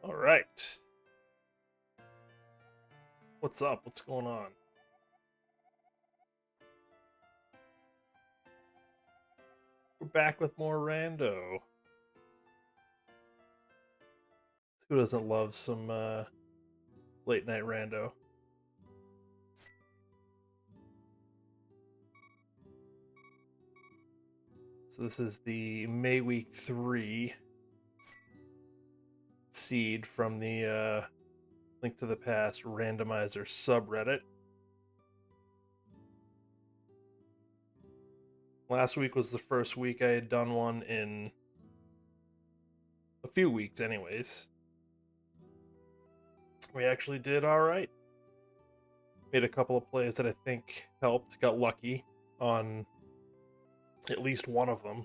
All right. What's up? What's going on? We're back with more rando. Who doesn't love some late night rando? So this is the May Week 3 seed from the Link to the Past randomizer subreddit. Last week was the first week I had done one in a few weeks anyways. We actually did all right. Made a couple of plays that I think helped. Got lucky on at least one of them.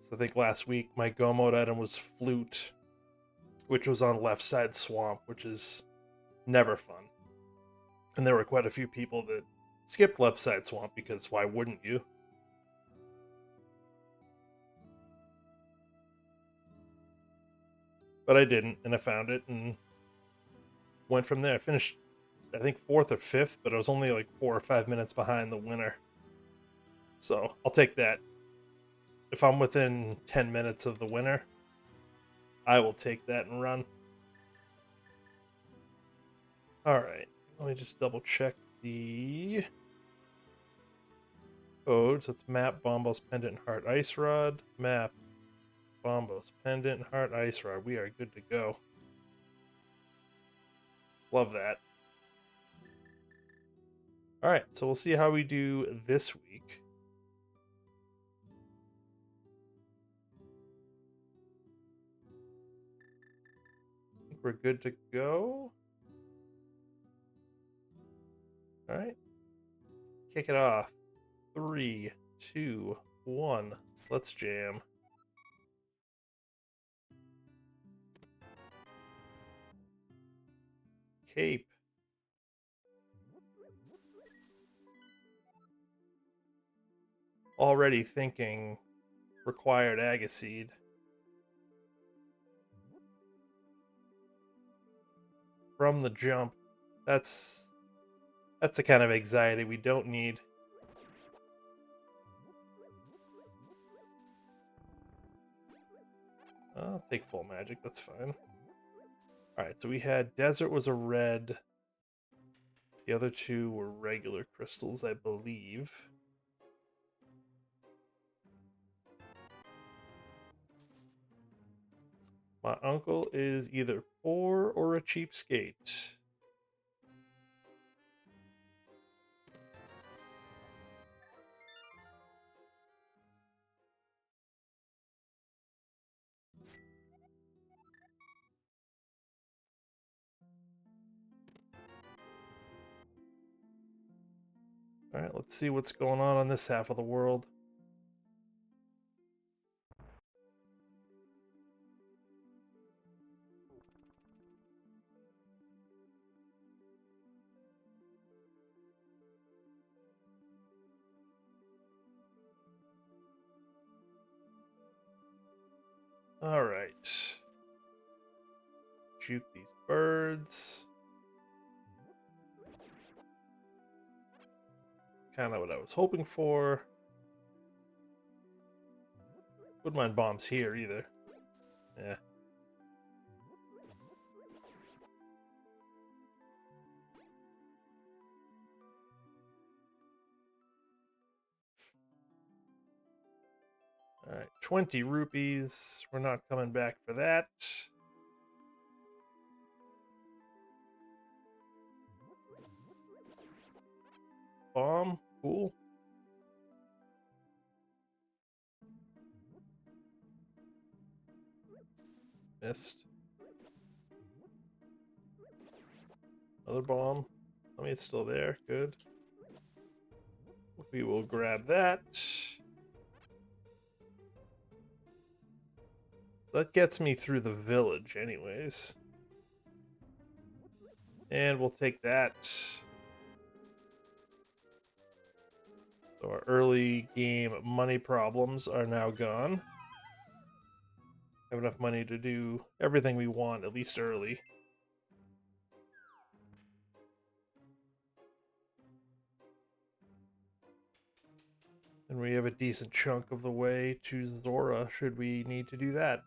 So I think last week my go mode item was Flute, which was on left side swamp, which is never fun. And there were quite a few people that skipped left side swamp because why wouldn't you? But I didn't, and I found it and went from there. I finished, I think, 4th or 5th, but I was only like 4 or 5 minutes behind the winner. So I'll take that. If I'm within 10 minutes of the winner, I will take that and run. Alright, let me just double check the codes. It's map, Bombos, Pendant, Heart, Ice Rod. Map, Bombos, Pendant, Heart, Ice Rod. We are good to go. Love that. Alright, so we'll see how we do this week. I think we're good to go. Alright. Kick it off. 3, 2, 1. Let's jam. Cape. Already thinking required Agaseed. From the jump. That's the kind of anxiety we don't need. I'll take full magic, that's fine. Alright, so we had Desert was a red. The other two were regular crystals, I believe. My uncle is either poor or a cheapskate. Alright, let's see what's going on this half of the world. Alright. Juke these birds. Kind of what I was hoping for. Wouldn't mind bombs here either. Yeah. Alright, 20 rupees. We're not coming back for that. Bomb, cool. Missed. Another bomb. I mean, it's still there. Good. We will grab that. That gets me through the village anyways. And we'll take that. So our early game money problems are now gone. have enough money to do everything we want, at least early. And we have a decent chunk of the way to Zora, should we need to do that.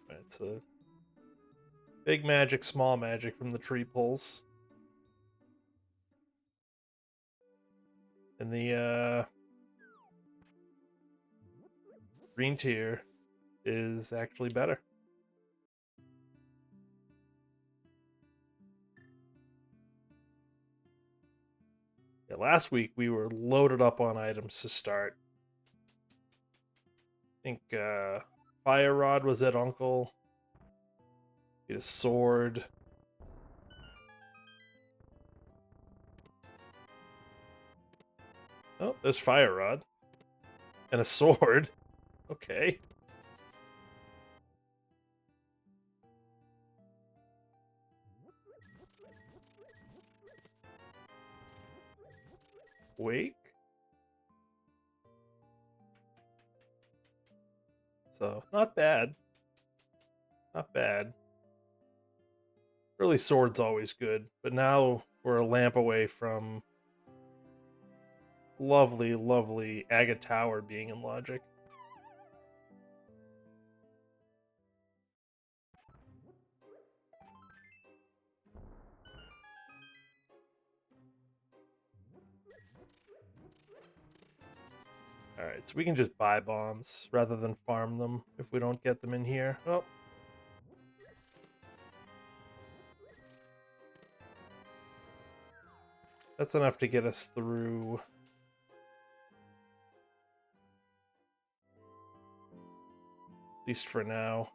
It's a big magic, small magic from the tree pulls. And the green tier is actually better. Yeah, last week we were loaded up on items to start. I think Fire Rod was at Uncle. Get a sword. Oh, there's Fire Rod. And a sword. Okay. Wake. So, not bad. Not bad. Early sword's always good, but now we're a lamp away from lovely, lovely Agate Tower being in Logic. Alright, so we can just buy bombs rather than farm them if we don't get them in here. Oh. That's enough to get us through. At least for now.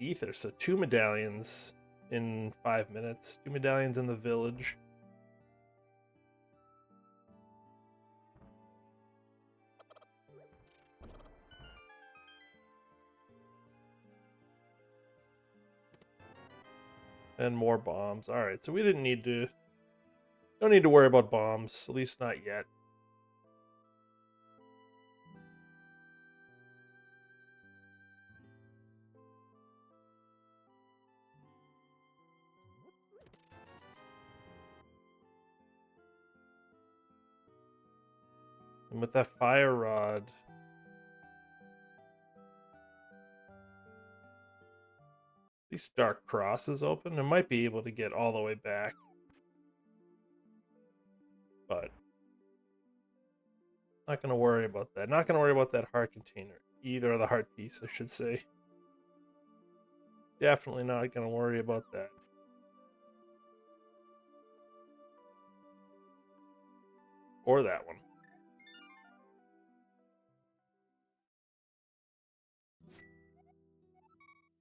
Ether, so 2 medallions in 5 minutes. 2 medallions in the village. And more bombs. Alright, so we didn't need to... Don't need to worry about bombs, at least not yet. And with that fire rod... These Dark Cross is open. I might be able to get all the way back. But... Not going to worry about that. Not going to worry about that heart container. Either of the heart piece, I should say. Definitely not going to worry about that. Or that one.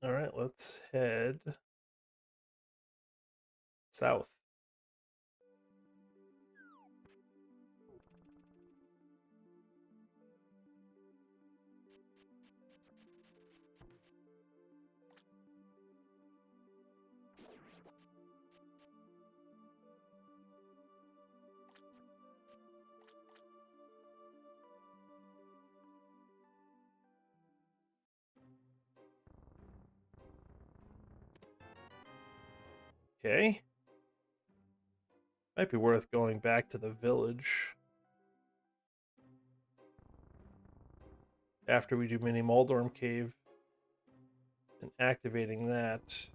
Alright, let's head south. Okay. Might be worth going back to the village after we do Mini Moldorm Cave and activating that.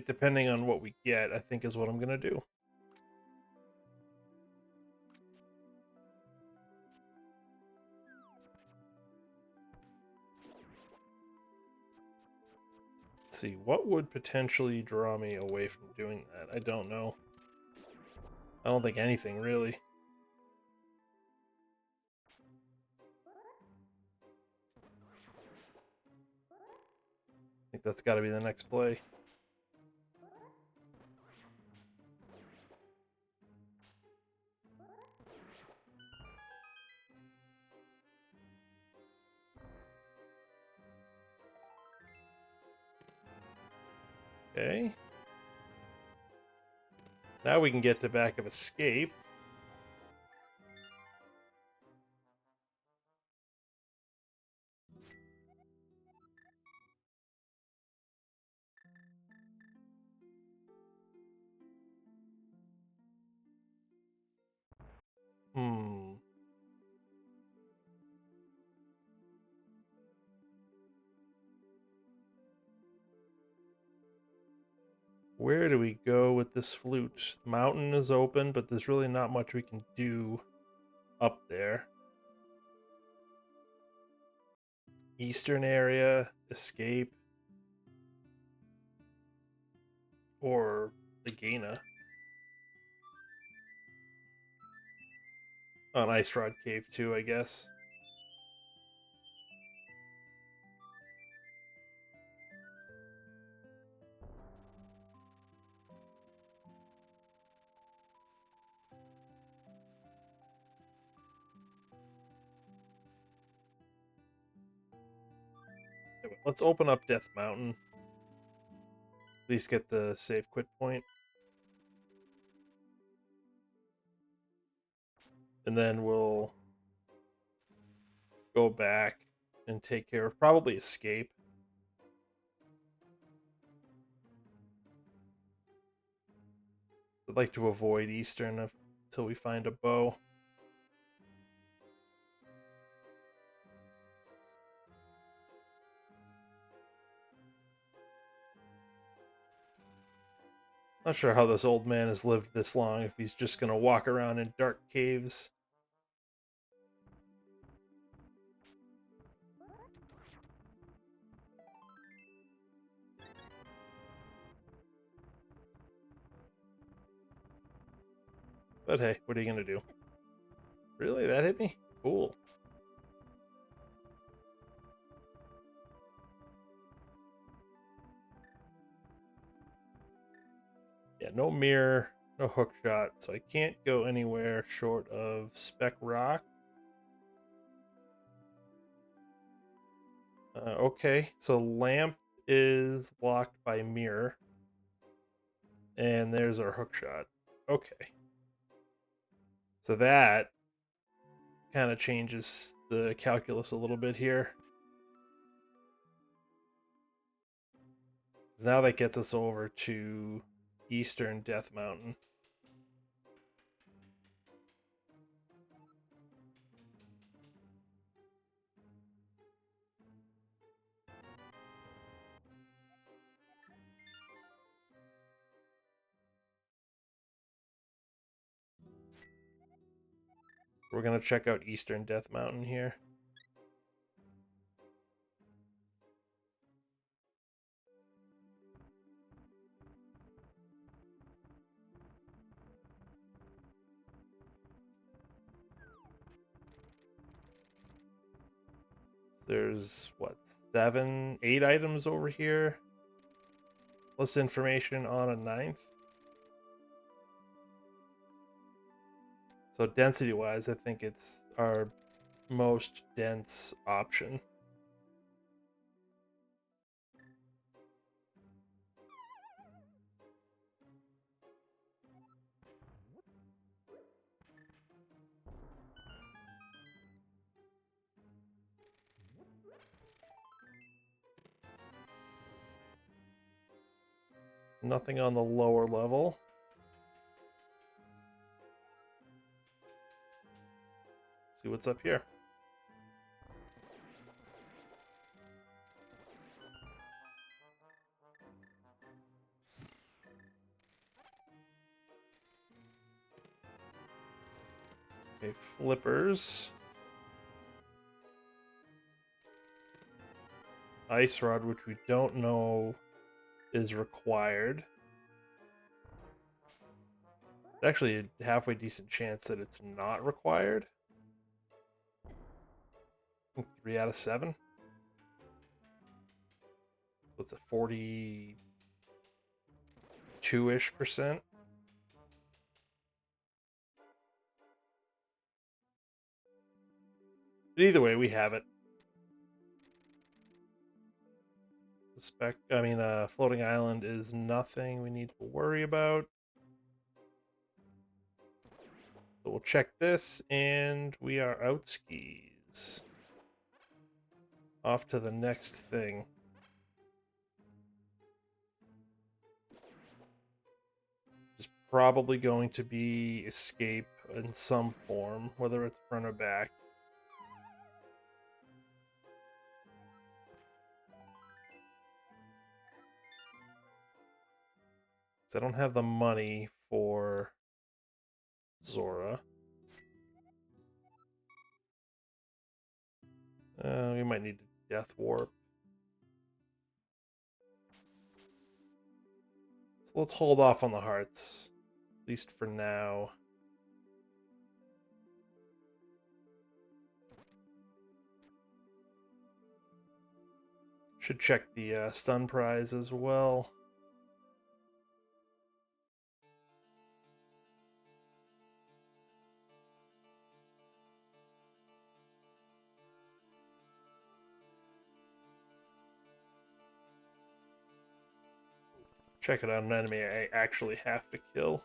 Depending on what we get, I think is what I'm going to do. Let's see, what would potentially draw me away from doing that? I don't know. I don't think anything, really. I think that's got to be the next play. Okay. Now we can get to Back of Escape. Hmm. Where do we go with this flute? The mountain is open, but there's really not much we can do up there. Eastern area, escape, or the Gaina. An Ice Rod Cave too, I guess. Anyway, let's open up Death Mountain. At least get the save quit point. And then we'll go back and take care of probably escape. I'd like to avoid Eastern until we find a bow. Not sure how this old man has lived this long, if he's just gonna walk around in dark caves. But hey, what are you gonna do? Really? That hit me? Cool. Yeah, no mirror, no hook shot, so I can't go anywhere short of Spec Rock. Okay, so lamp is locked by mirror. And there's our hook shot. Okay. So that kind of changes the calculus a little bit here. 'Cause now that gets us over to Eastern Death Mountain. We're going to check out Eastern Death Mountain here. There's, what, 7, 8 items over here? Plus information on a 9th. So density-wise, I think it's our most dense option. Nothing on the lower level. See what's up here. Okay, flippers. Ice Rod, which we don't know is required. Actually, a halfway decent chance that it's not required. 3 out of 7. What's a 42-ish%? But either way, we have it. Floating island is nothing we need to worry about. So we'll check this, and we are out skis. Off to the next thing. Is probably going to be escape in some form, whether it's front or back. I don't have the money for Zora. We might need a death warp. So let's hold off on the hearts, at least for now. Should check the stun prize as well. Check it out, an enemy I actually have to kill.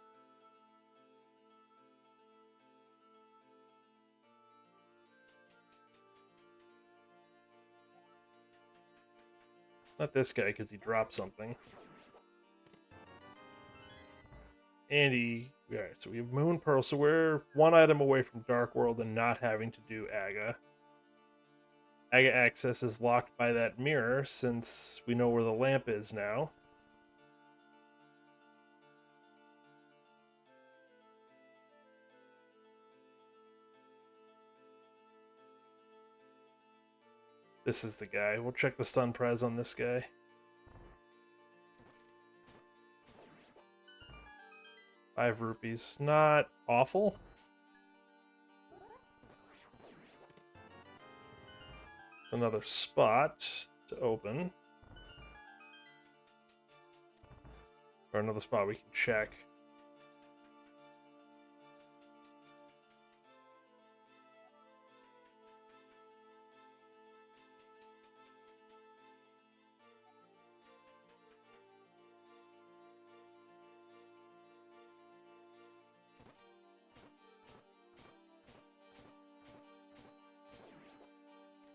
Not this guy, because he dropped something. And alright, so we have Moon Pearl, so we're one item away from Dark World and not having to do Aga. Aga access is locked by that mirror, since we know where the lamp is now. This is the guy. We'll check the stun prize on this guy. ₹5. Not awful. Another spot to open. Or another spot we can check.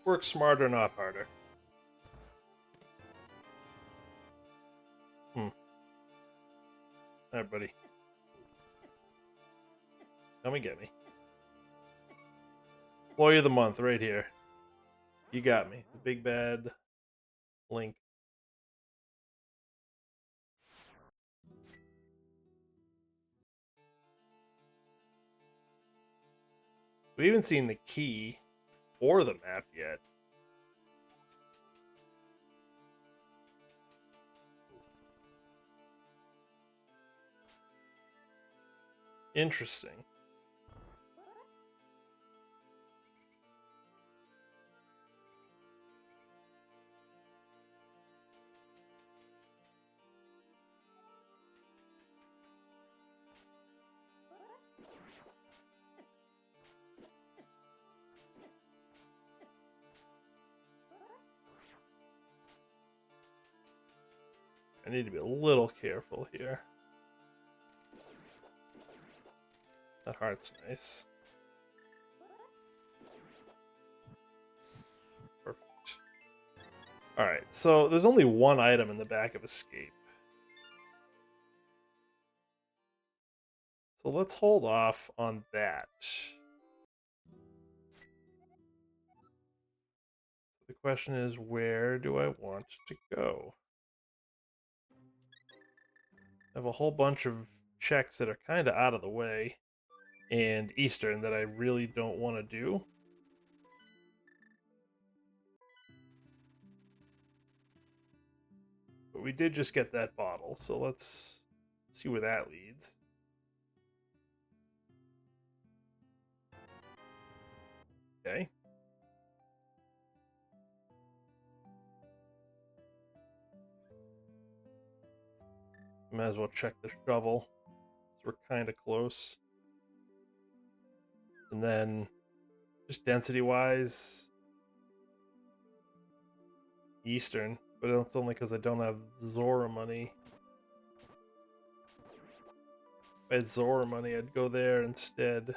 Work smarter, not harder. Alright, buddy. Come and get me. Employee of the month, right here. You got me. The big bad Link. We haven't seen the key or the map yet. Interesting. I need to be a little careful here. That heart's nice. Perfect. Alright, so there's only one item in the back of Escape. So let's hold off on that. The question is, where do I want to go? I have a whole bunch of checks that are kind of out of the way, and Eastern that I really don't want to do. But we did just get that bottle, so let's see where that leads. Okay. Might as well check the shovel. So we're kind of close. And then, just density-wise, Eastern. But it's only because I don't have Zora money. If I had Zora money, I'd go there instead.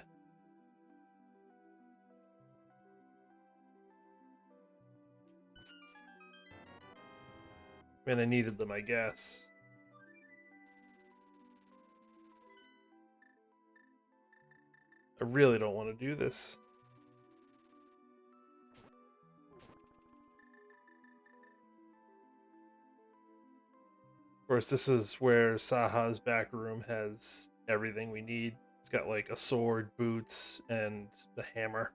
And I needed them, I guess. I really don't want to do this. Of course, this is where Saha's back room has everything we need. It's got like a sword, boots, and the hammer.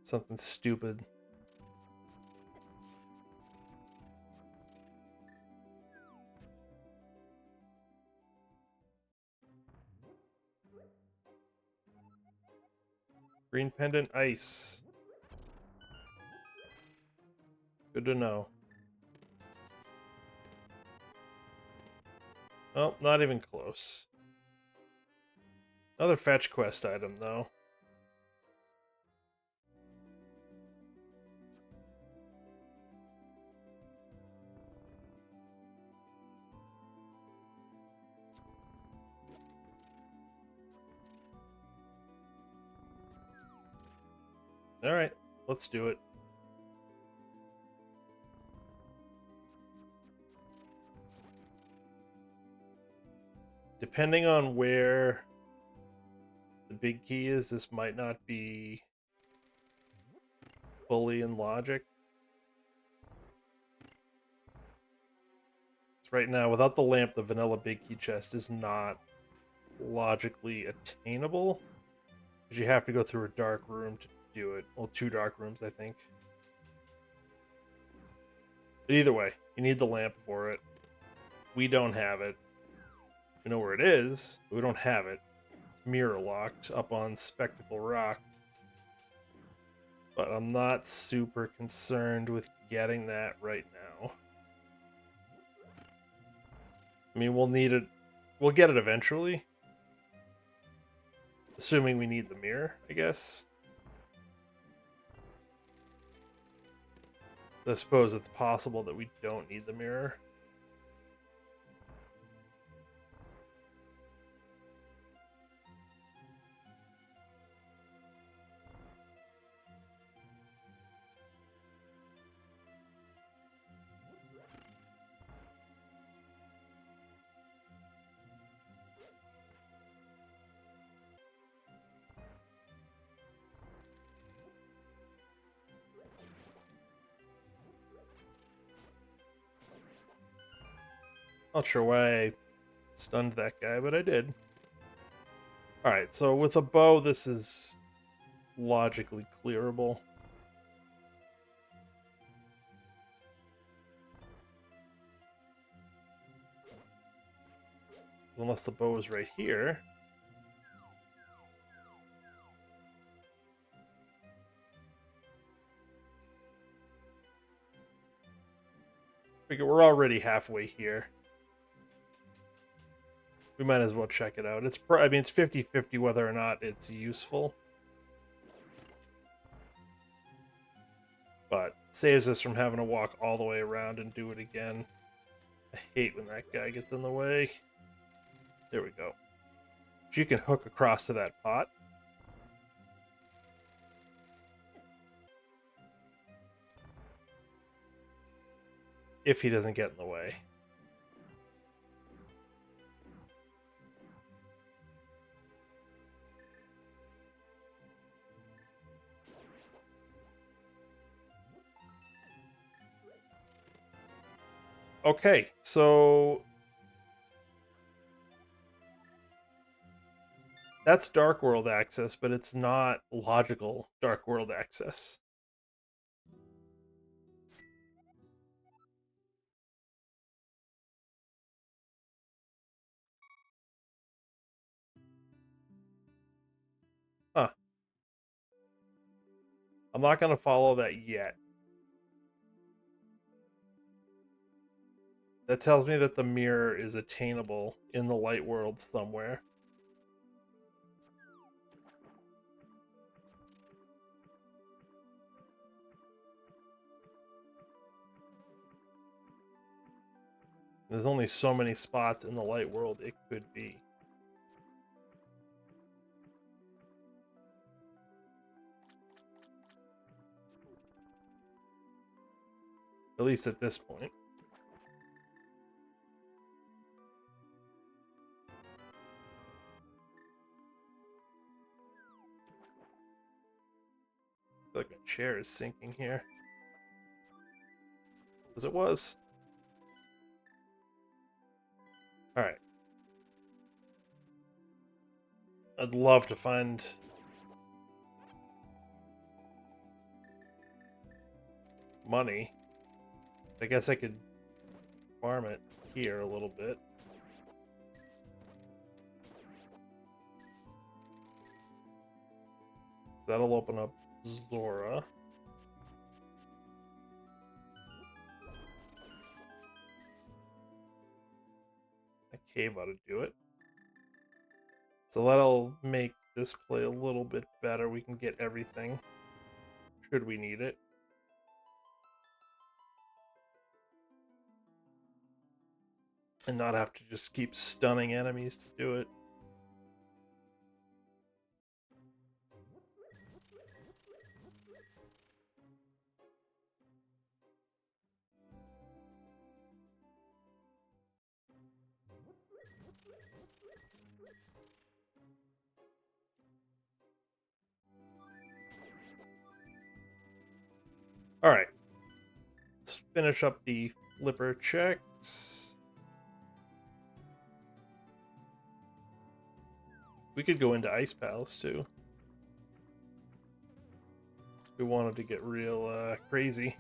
Something stupid. Green pendant ice. Good to know. Oh, not even close. Another fetch quest item, though. Alright, let's do it. Depending on where the big key is, this might not be fully in logic. So right now, without the lamp, the vanilla big key chest is not logically attainable. Because you have to go through a dark room to do it. Well, 2 dark rooms, I think. But either way, you need the lamp for it. We don't have it. We know where it is, but we don't have it. It's mirror locked up on Spectacle Rock. But I'm not super concerned with getting that right now. I mean, we'll need it. We'll get it eventually. Assuming we need the mirror, I guess. I suppose it's possible that we don't need the mirror. Not sure why I stunned that guy, but I did. Alright, so with a bow, this is logically clearable. Unless the bow is right here. Figure we're already halfway here. We might as well check it out. I mean, it's 50-50 whether or not it's useful. But saves us from having to walk all the way around and do it again. I hate when that guy gets in the way. There we go. But you can hook across to that pot. If he doesn't get in the way. Okay, so that's Dark World access, but it's not logical Dark World access. Huh. I'm not going to follow that yet. That tells me that the mirror is attainable in the light world somewhere. There's only so many spots in the light world it could be. At least at this point. I feel like my chair is sinking here. As it was. Alright. I'd love to find money. I guess I could farm it here a little bit. That'll open up Zora. A cave ought to do it. So that'll make this play a little bit better. We can get everything, should we need it. And not have to just keep stunning enemies to do it. Alright. Let's finish up the flipper checks. We could go into Ice Palace too. We wanted to get real crazy.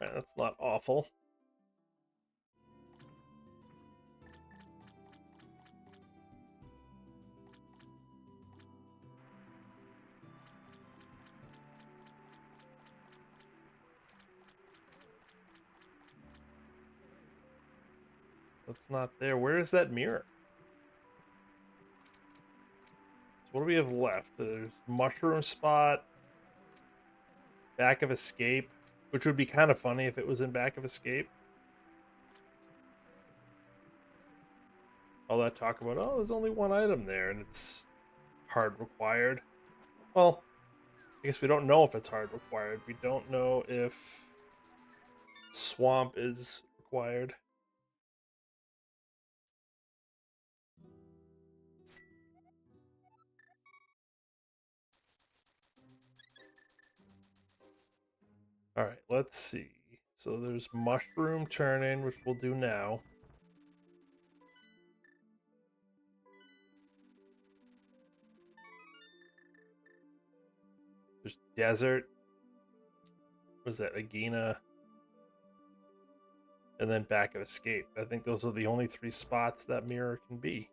Right, that's not awful. That's not there. Where is that mirror? So what do we have left? There's Mushroom Spot, Back of Escape, which would be kind of funny if it was in Back of Escape. All that talk about, oh, there's only one item there, and it's hard required. Well, I guess we don't know if it's hard required. We don't know if Swamp is required. Alright, let's see. So there's Mushroom Turn-In, which we'll do now. There's Desert. What is that? Agina. And then Back of Escape. I think those are the only 3 spots that mirror can be.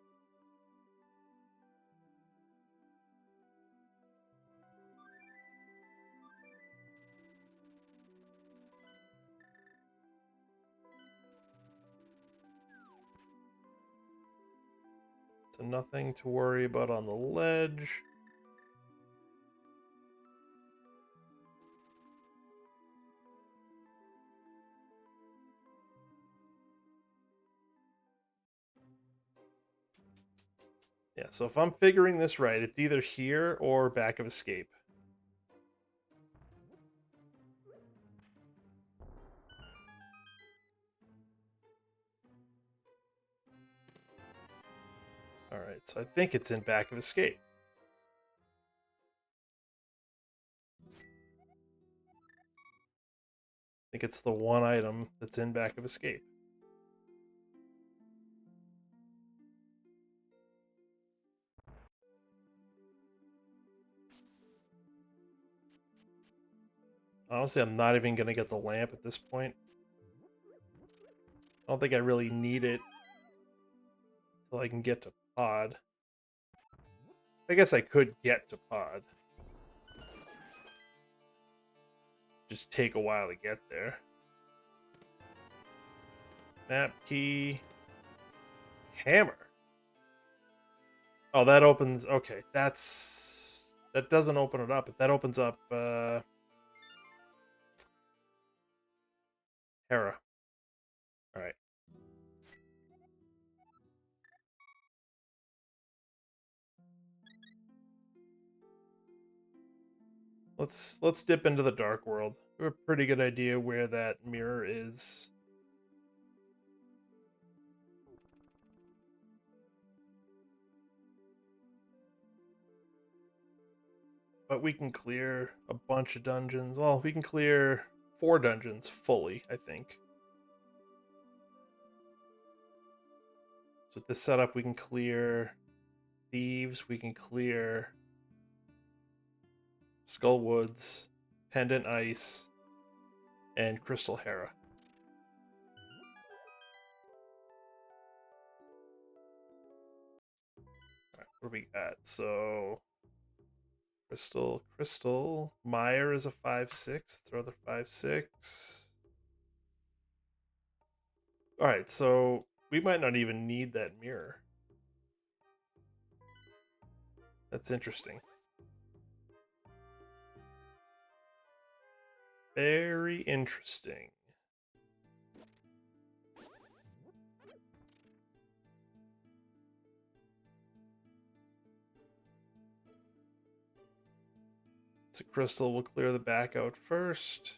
So nothing to worry about on the ledge. Yeah, so if I'm figuring this right, it's either here or Back of Escape. Alright, so I think it's in Back of Escape. I think it's the one item that's in Back of Escape. Honestly, I'm not even going to get the lamp at this point. I don't think I really need it until I can get to Pod. I guess I could get to Pod. Just take a while to get there. Map key. Hammer. Oh, that opens... Okay, that's... That doesn't open it up, but that opens up, Hera. Alright. Let's dip into the Dark World. We have a pretty good idea where that mirror is. But we can clear a bunch of dungeons. Well, we can clear 4 dungeons fully, I think. So with this setup, we can clear Thieves, we can clear Skull Woods, Pendant Ice, and Crystal Hera. Alright, what do we got? So Crystal. Meyer is a 5/6. Throw the 5/6. Alright, so we might not even need that mirror. That's interesting. Very interesting. So Crystal will clear the back out first.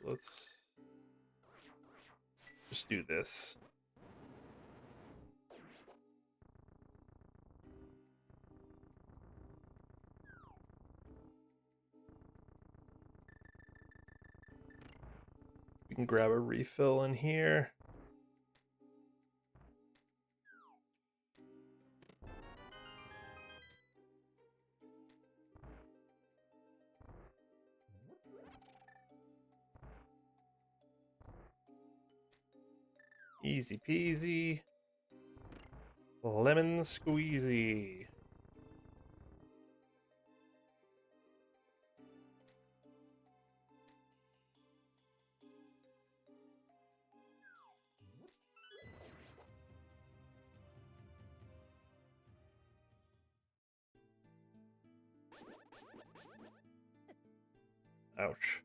Let's just do this. We can grab a refill in here. Easy peasy. Lemon squeezy. Ouch.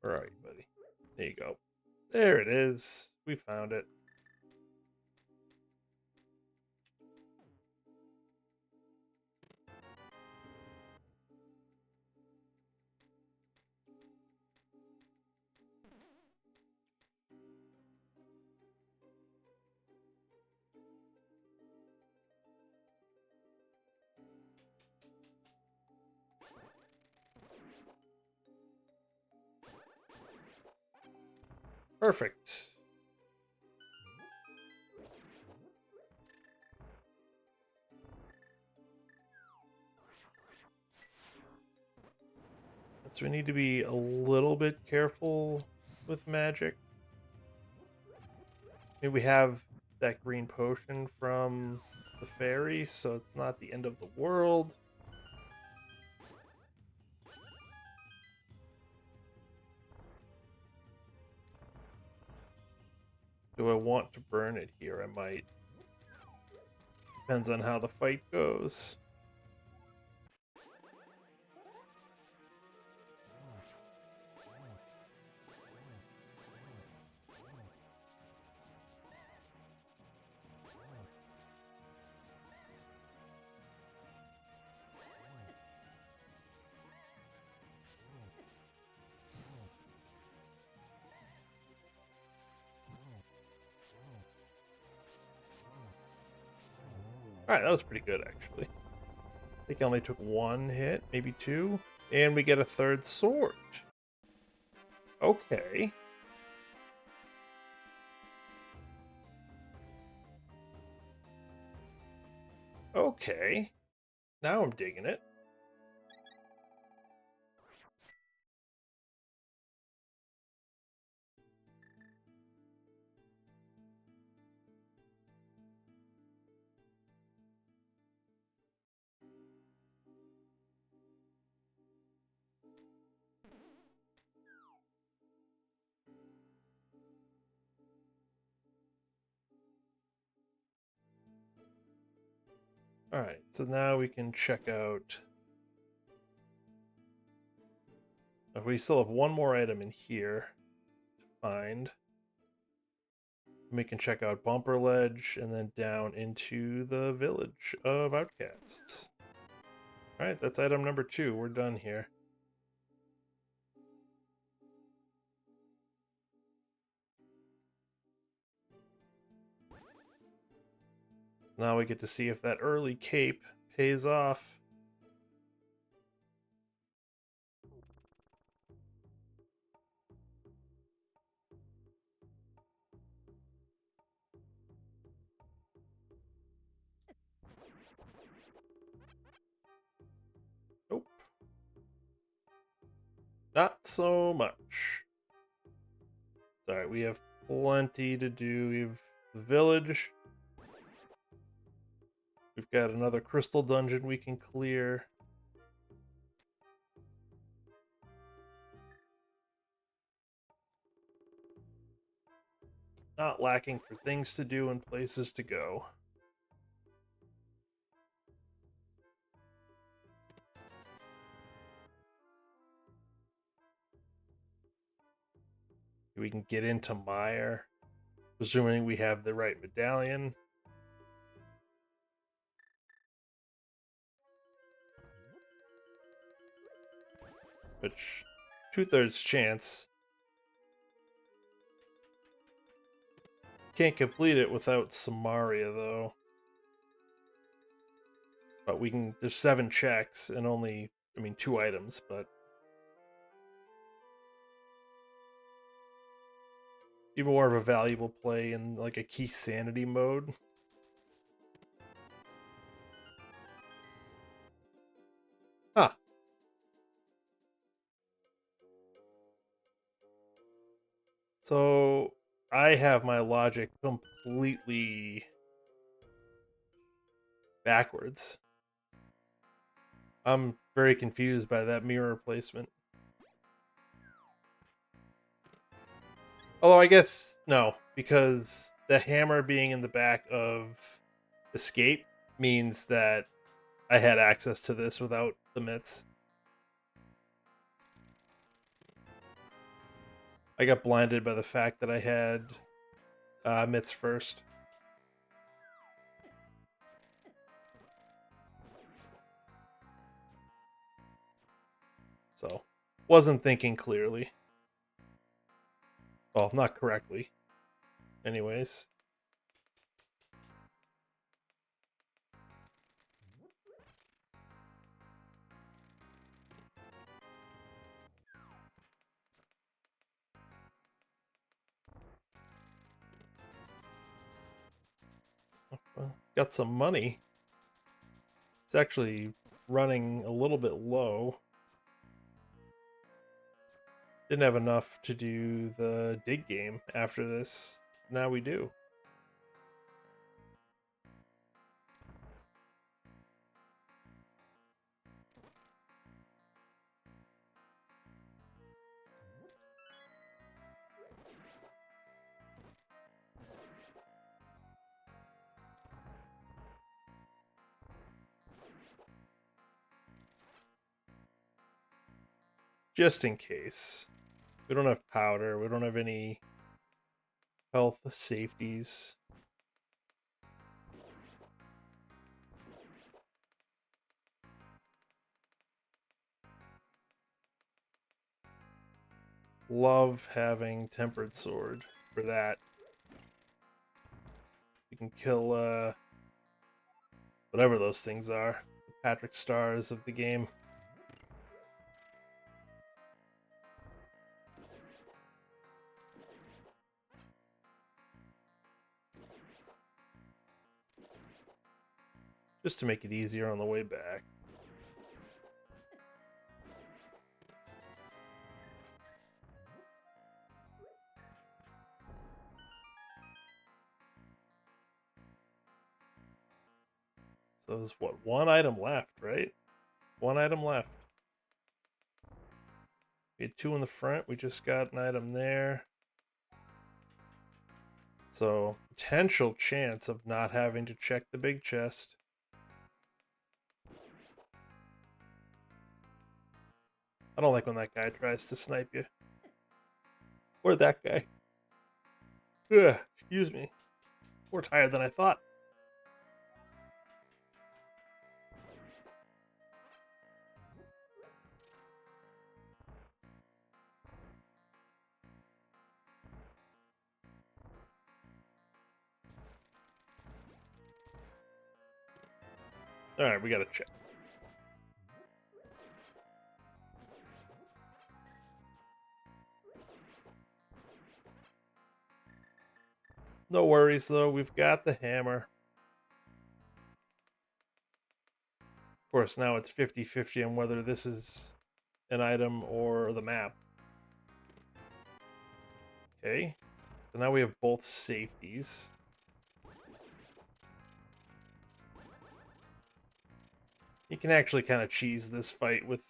Where are you, buddy? There you go. There it is. We found it. Perfect. So we need to be a little bit careful with magic. Maybe we have that green potion from the fairy, so it's not the end of the world. Do I want to burn it here? I might. Depends on how the fight goes. Alright, that was pretty good, actually. I think I only took 1 hit, maybe 2. And we get a 3rd sword. Okay. Okay. Now I'm digging it. Alright, so now we can check out... We still have one more item in here to find. We can check out Bumper Ledge and then down into the village of outcasts. Alright, that's item number 2. We're done here. Now we get to see if that early cape pays off. Nope. Not so much. Alright, we have plenty to do. We have the village. We've got another crystal dungeon we can clear. Not lacking for things to do and places to go. We can get into Mire, presuming we have the right medallion. Which, 2/3 chance. Can't complete it without Samaria, though. But we can, there's 7 checks and only, 2 items, but... be more of a valuable play in, like, a key sanity mode. Huh. So, I have my logic completely backwards. I'm very confused by that mirror placement. Although I guess no, because the hammer being in the back of Escape means that I had access to this without the mitts. I got blinded by the fact that I had mitts first. So, wasn't thinking clearly. Well, not correctly. Anyways. Well, got some money. It's actually running a little bit low. Didn't have enough to do the dig game after this. Now we do. Just in case. We don't have powder. We don't have any health safeties. Love having Tempered Sword for that. You can kill whatever those things are. The Patrick Stars of the game. just to make it easier on the way back. So there's what, one item left, right? One item left. We had two in the front. We just got an item there. So potential chance of not having to check the big chest. I don't like when that guy tries to snipe you. Or that guy. Ugh, excuse me. More tired than I thought. Alright, we gotta check. No worries, though. We've got the hammer. Of course, now it's 50-50 on whether this is an item or the map. Okay. So now we have both safeties. You can actually kind of cheese this fight with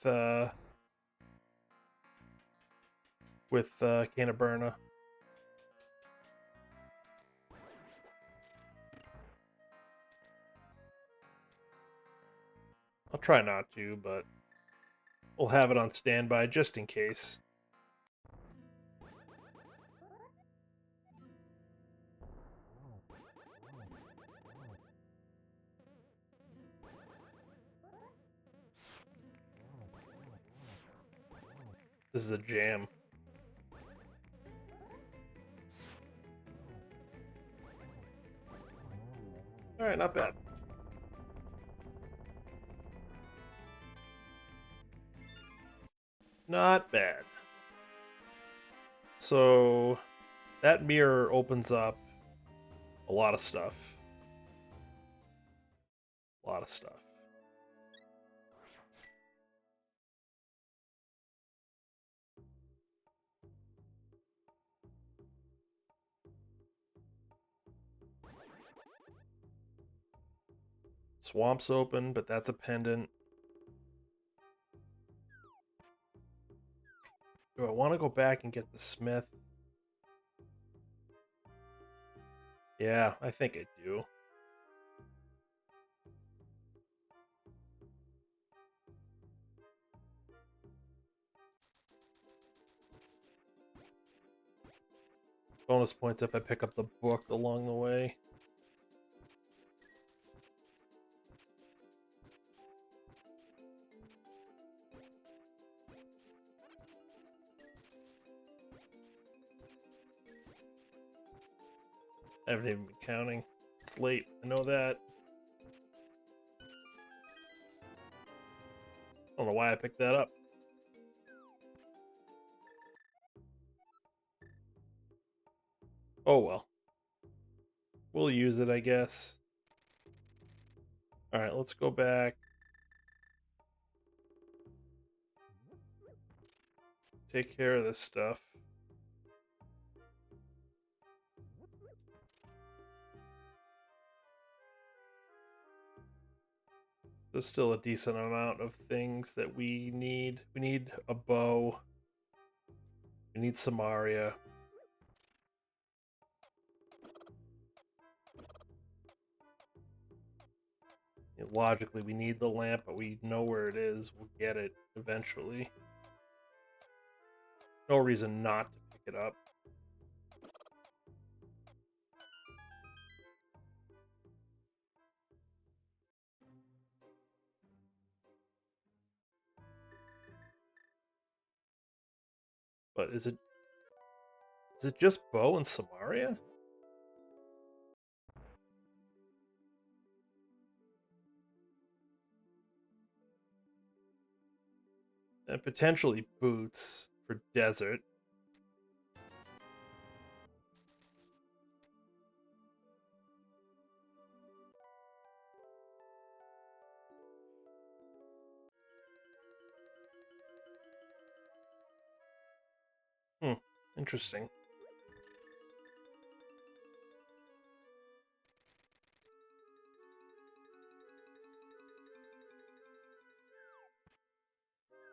Cannaberna. I'll try not to, but we'll have it on standby just in case. This is a jam. Alright, not bad. Not bad. So that mirror opens up a lot of stuff. A lot of stuff. Swamp's open, but that's a pendant. Do I want to go back and get the smith? Yeah, I think I do. Bonus points if I pick up the book along the way. I haven't even been counting. It's late, I know that. I don't know why I picked that up. Oh well. We'll use it, I guess. Alright, let's go back. Take care of this stuff. There's still a decent amount of things that we need. We need a bow. We need Samaria. Logically, we need the lamp, but we know where it is. We'll get it eventually. No reason not to pick it up. But is it just bow and Samaria? And potentially boots for desert. Interesting.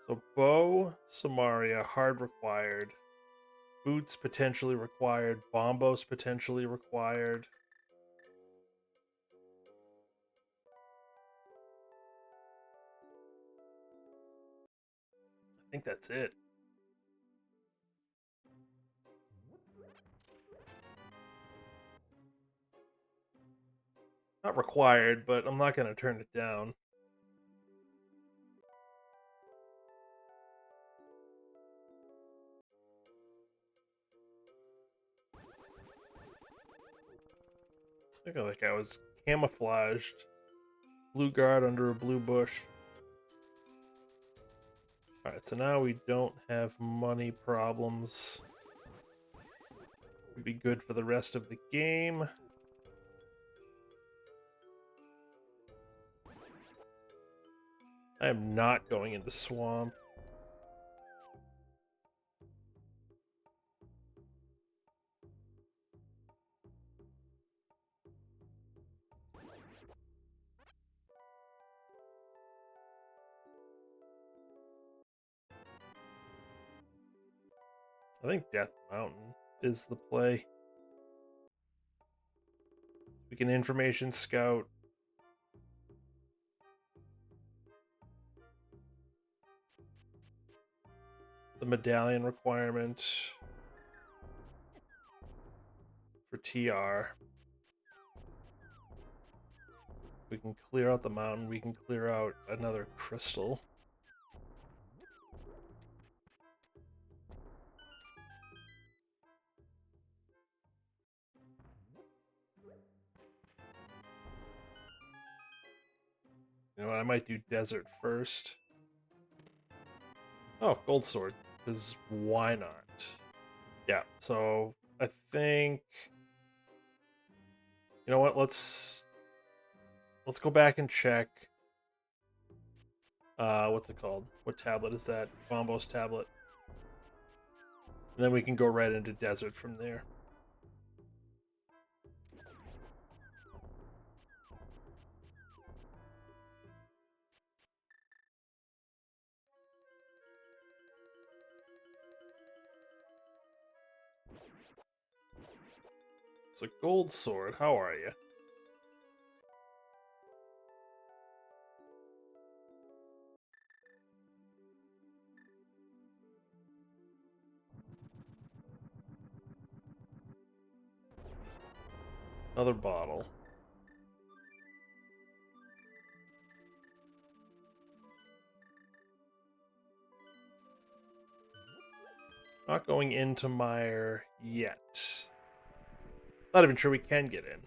So bow, Samaria, hard required. Boots potentially required. Bombos potentially required. I think that's it. Not required, but I'm not going to turn it down. I feel like I was camouflaged. Blue guard under a blue bush. Alright, so now we don't have money problems. We'd be good for the rest of the game. I am not going into swamp. I think Death Mountain is the play. We can information scout. The medallion requirement for TR. We can clear out the mountain. We can clear out another crystal. You know what? I might do desert first. Oh, gold sword. Because why not? Yeah, so I think... You know what? Let's go back and check. What's it called? What tablet is that? Bombos tablet. And then we can go right into desert from there. So gold sword, how are you? Another bottle. Not going into Mire yet. Not even sure we can get in.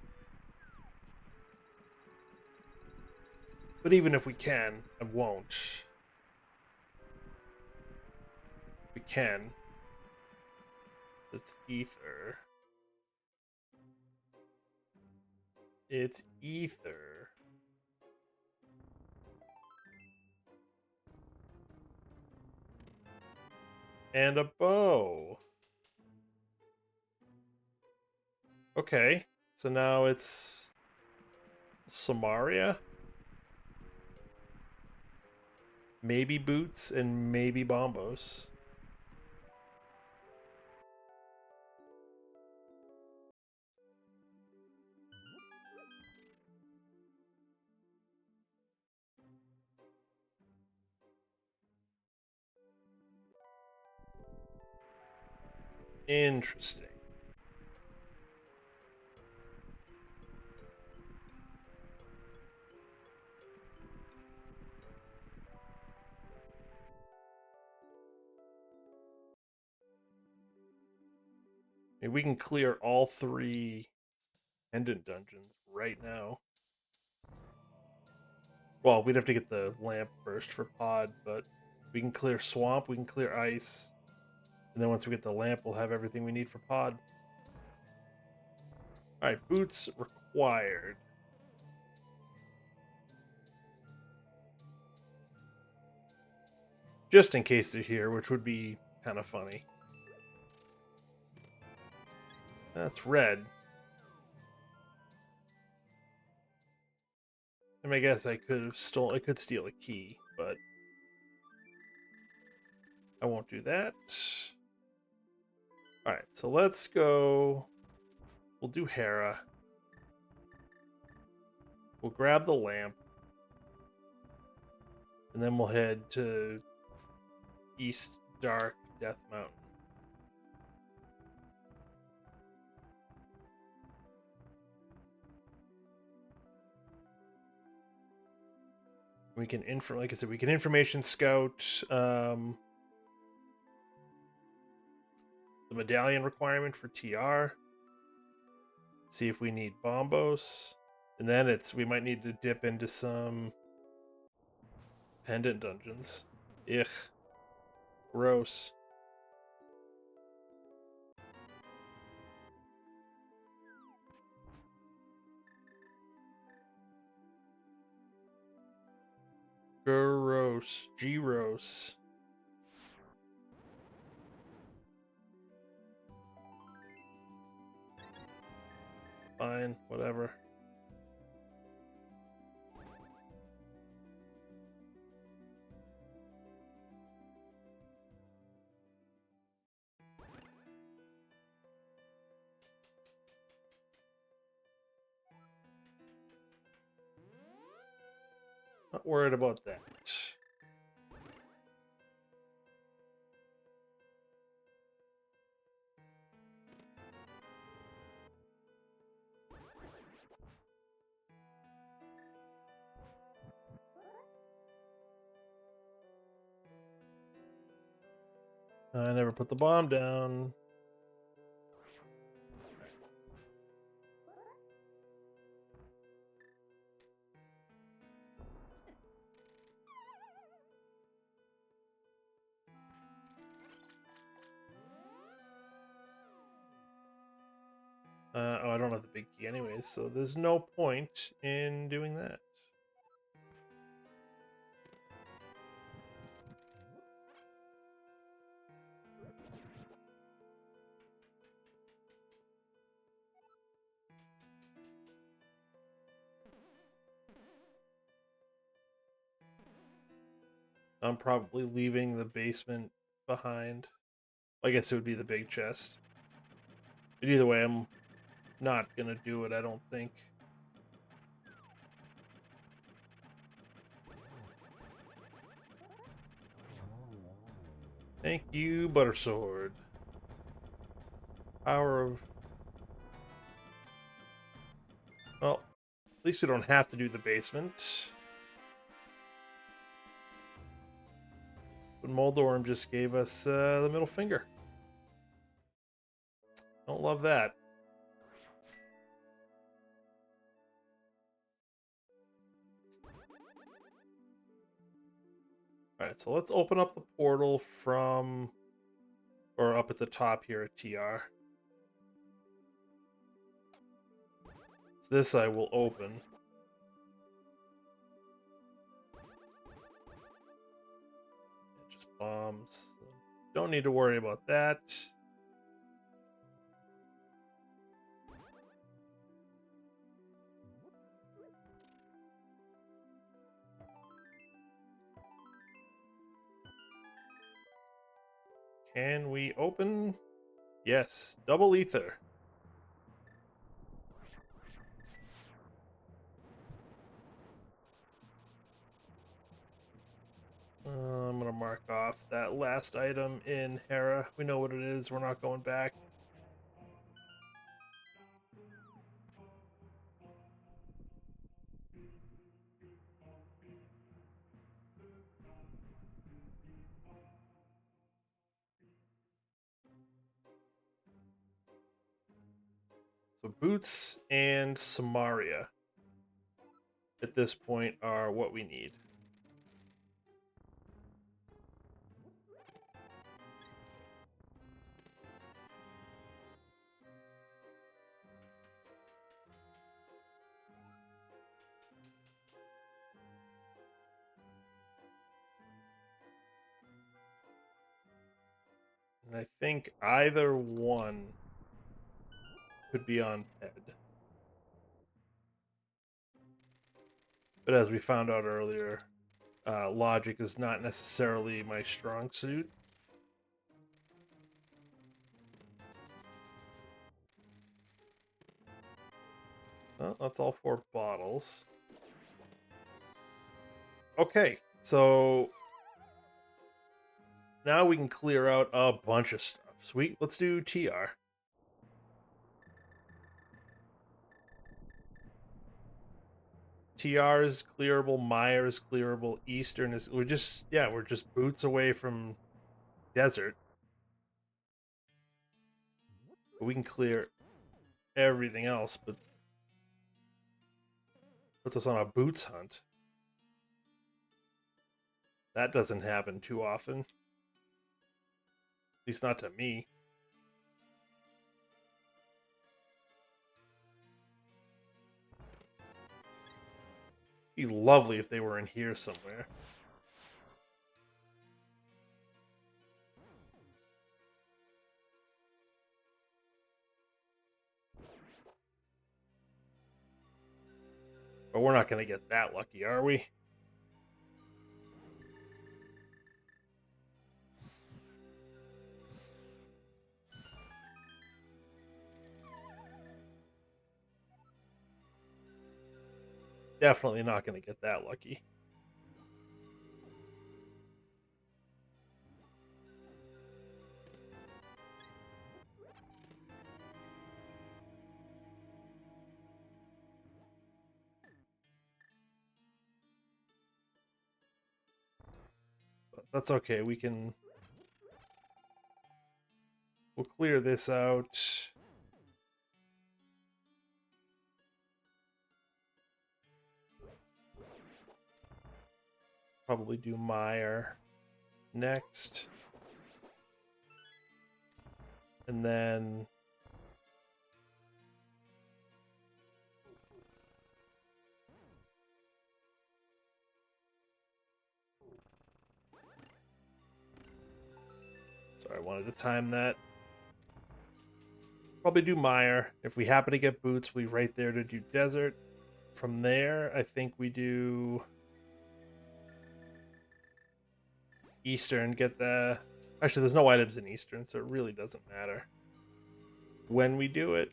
But even if we can, I won't. We can. It's ether. It's ether. And a bow. Okay. So now it's Samaria. Maybe boots and maybe bombos. Interesting. Maybe we can clear all 3 pendant dungeons right now. Well, we'd have to get the lamp first for pod, but we can clear swamp, we can clear ice, and then once we get the lamp, we'll have everything we need for pod. Alright, boots required. Just in case they're here, which would be kind of funny. That's red. I mean, I guess I could steal a key, but I won't do that. Alright, so let's go. We'll do Hera. We'll grab the lamp. And then we'll head to East Dark Death Mountain. We can like I said, we can information scout the medallion requirement for TR. See if we need bombos. And then we might need to dip into some pendant dungeons. Ugh. Gross. Gross. G-Rose. Fine, whatever. Not worried about that. I never put the bomb down. Oh, I don't have the big key anyways, so there's no point in doing that. I'm probably leaving the basement behind. I guess it would be the big chest. But either way, I'm not gonna do it, I don't think. Thank you, Buttersword. Power of... Well, at least we don't have to do the basement. But Moldorm just gave us the middle finger. Don't love that. Alright, so let's open up the portal from... or up at the top here at TR. So this I will open. Just bombs. Don't need to worry about that. Can we open? Yes, double ether. I'm gonna mark off that last item in Hera. We know what it is. We're not going back. So Boots and Samaria at this point are what we need. And I think either one could be on Ped. But as we found out earlier, logic is not necessarily my strong suit. Well, that's all 4 bottles. Okay, so now we can clear out a bunch of stuff. Sweet, let's do TR. TR is clearable, Mire is clearable, Eastern is... we're just boots away from desert. But we can clear everything else, but puts us on a boots hunt. That doesn't happen too often. At least not to me. It'd be lovely if they were in here somewhere. But we're not going to get that lucky, are we? Definitely not going to get that lucky. But that's okay. We'll clear this out. Probably do Mire next. And then sorry, I wanted to time that. Probably do Mire. If we happen to get boots, we right there to do desert. From there, I think we do Eastern, get the... actually, there's no items in Eastern, so it really doesn't matter when we do it.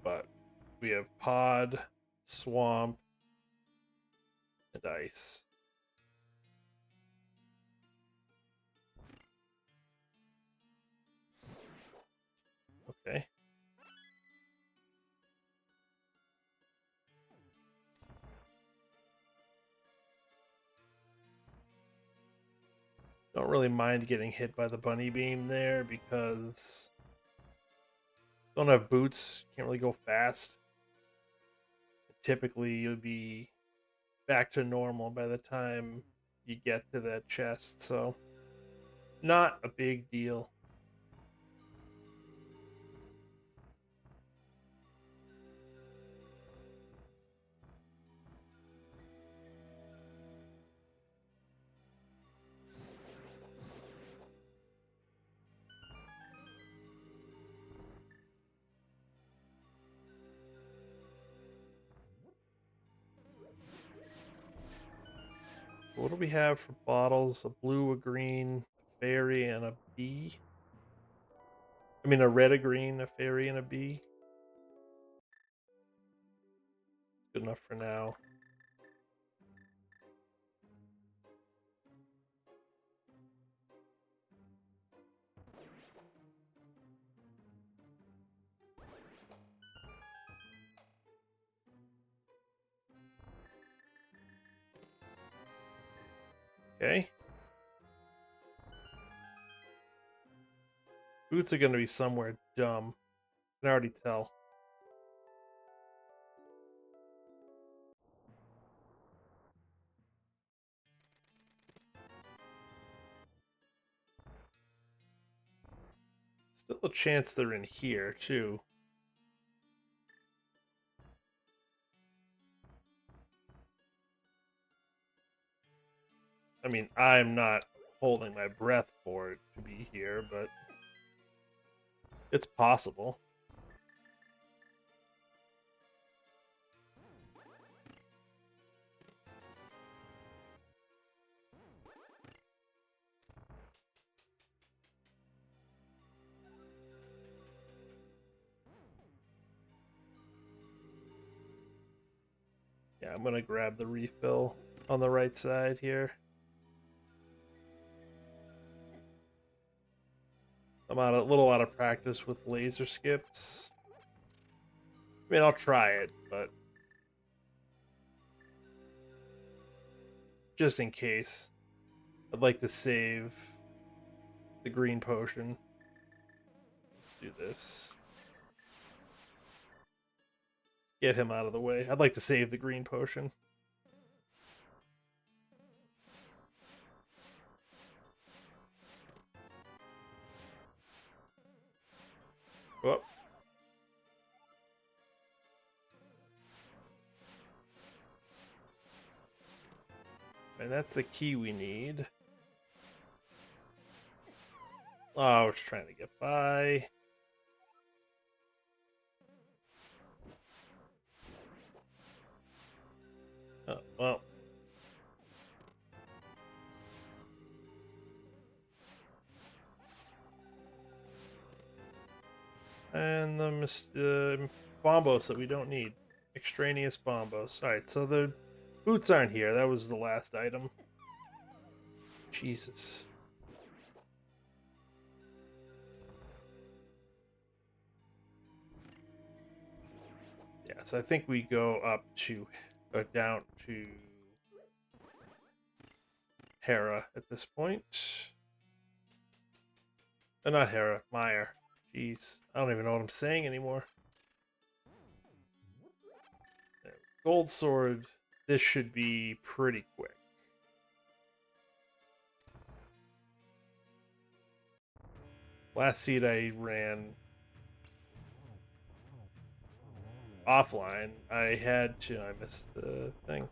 But we have Pod, Swamp, and Ice. Okay. Don't really mind getting hit by the bunny beam there because don't have boots, can't really go fast. Typically, you'll be back to normal by the time you get to that chest, so not a big deal. What do we have for bottles? A blue, a green, a fairy, and a bee. I mean, a red, a green, a fairy, and a bee. Good enough for now. Okay. Boots are going to be somewhere dumb. I can already tell. Still a chance they're in here, too. I mean, I'm not holding my breath for it to be here, but it's possible. Yeah, I'm gonna grab the refill on the right side here. I'm a little out of practice with laser skips. I mean, I'll try it, but just in case, I'd like to save the green potion. Let's do this. Get him out of the way. I'd like to save the green potion. Whoop. And that's the key we need. Oh, I was trying to get by. Oh, well. And the bombos that we don't need. Extraneous bombos. Alright, so the boots aren't here. That was the last item. Jesus. Yeah, so I think we go up to, down to Hera at this point. Not Hera, Meyer. Jeez, I don't even know what I'm saying anymore. There. Gold sword. This should be pretty quick. Last seed I ran offline. I had to. I missed the thing.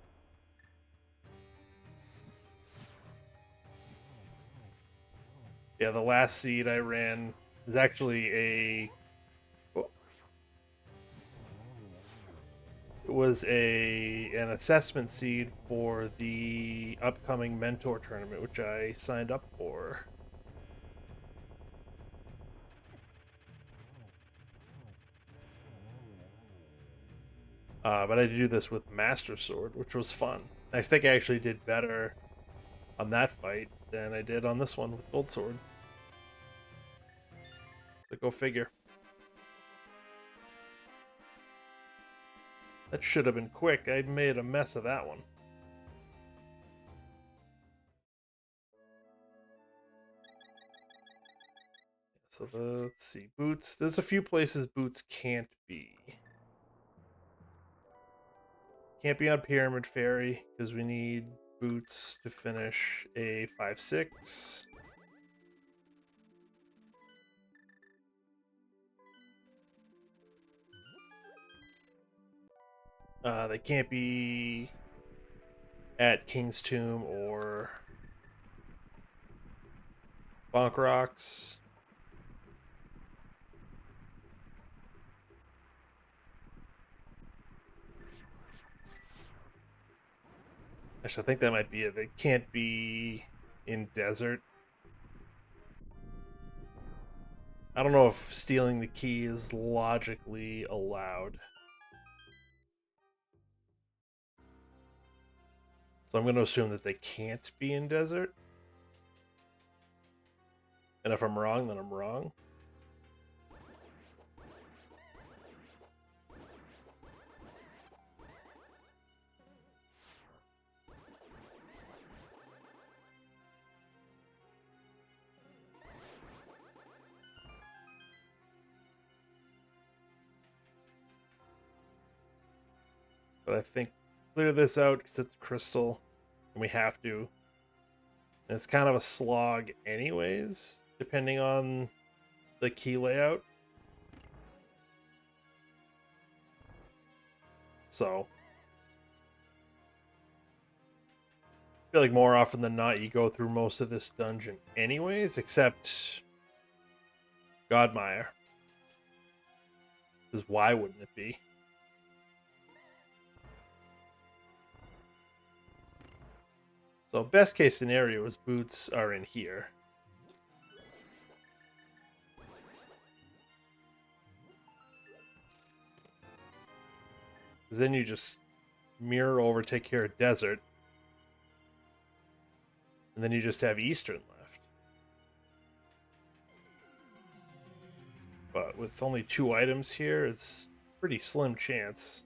Yeah, the last seed I ran is actually a. It was an assessment seed for the upcoming mentor tournament, which I signed up for. But I did do this with Master Sword, which was fun. I think I actually did better on that fight than I did on this one with Gold Sword. So go figure. That should have been quick. I made a mess of that one. So let's see. Boots. There's a few places boots can't be. Can't be on Pyramid Fairy because we need boots to finish a 5-6. They can't be at King's Tomb or Bonk Rocks. Actually, I think that might be it. They can't be in desert. I don't know if stealing the key is logically allowed. So I'm going to assume that they can't be in desert. And if I'm wrong, then I'm wrong. But I think clear this out because it's crystal and we have to. And it's kind of a slog anyways, depending on the key layout. So feel like more often than not, you go through most of this dungeon anyways, except Godmire. Because why wouldn't it be? So best case scenario is boots are in here. Because then you just mirror over, take care of desert. And then you just have Eastern left. But with only 2 items here, it's pretty slim chance.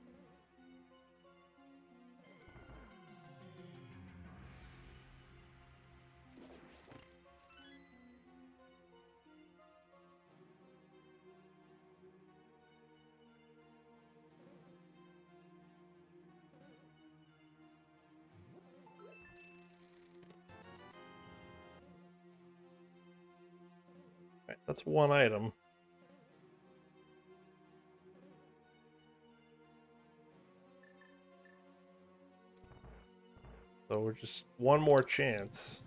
Right, that's 1 item. So we're just 1 more chance.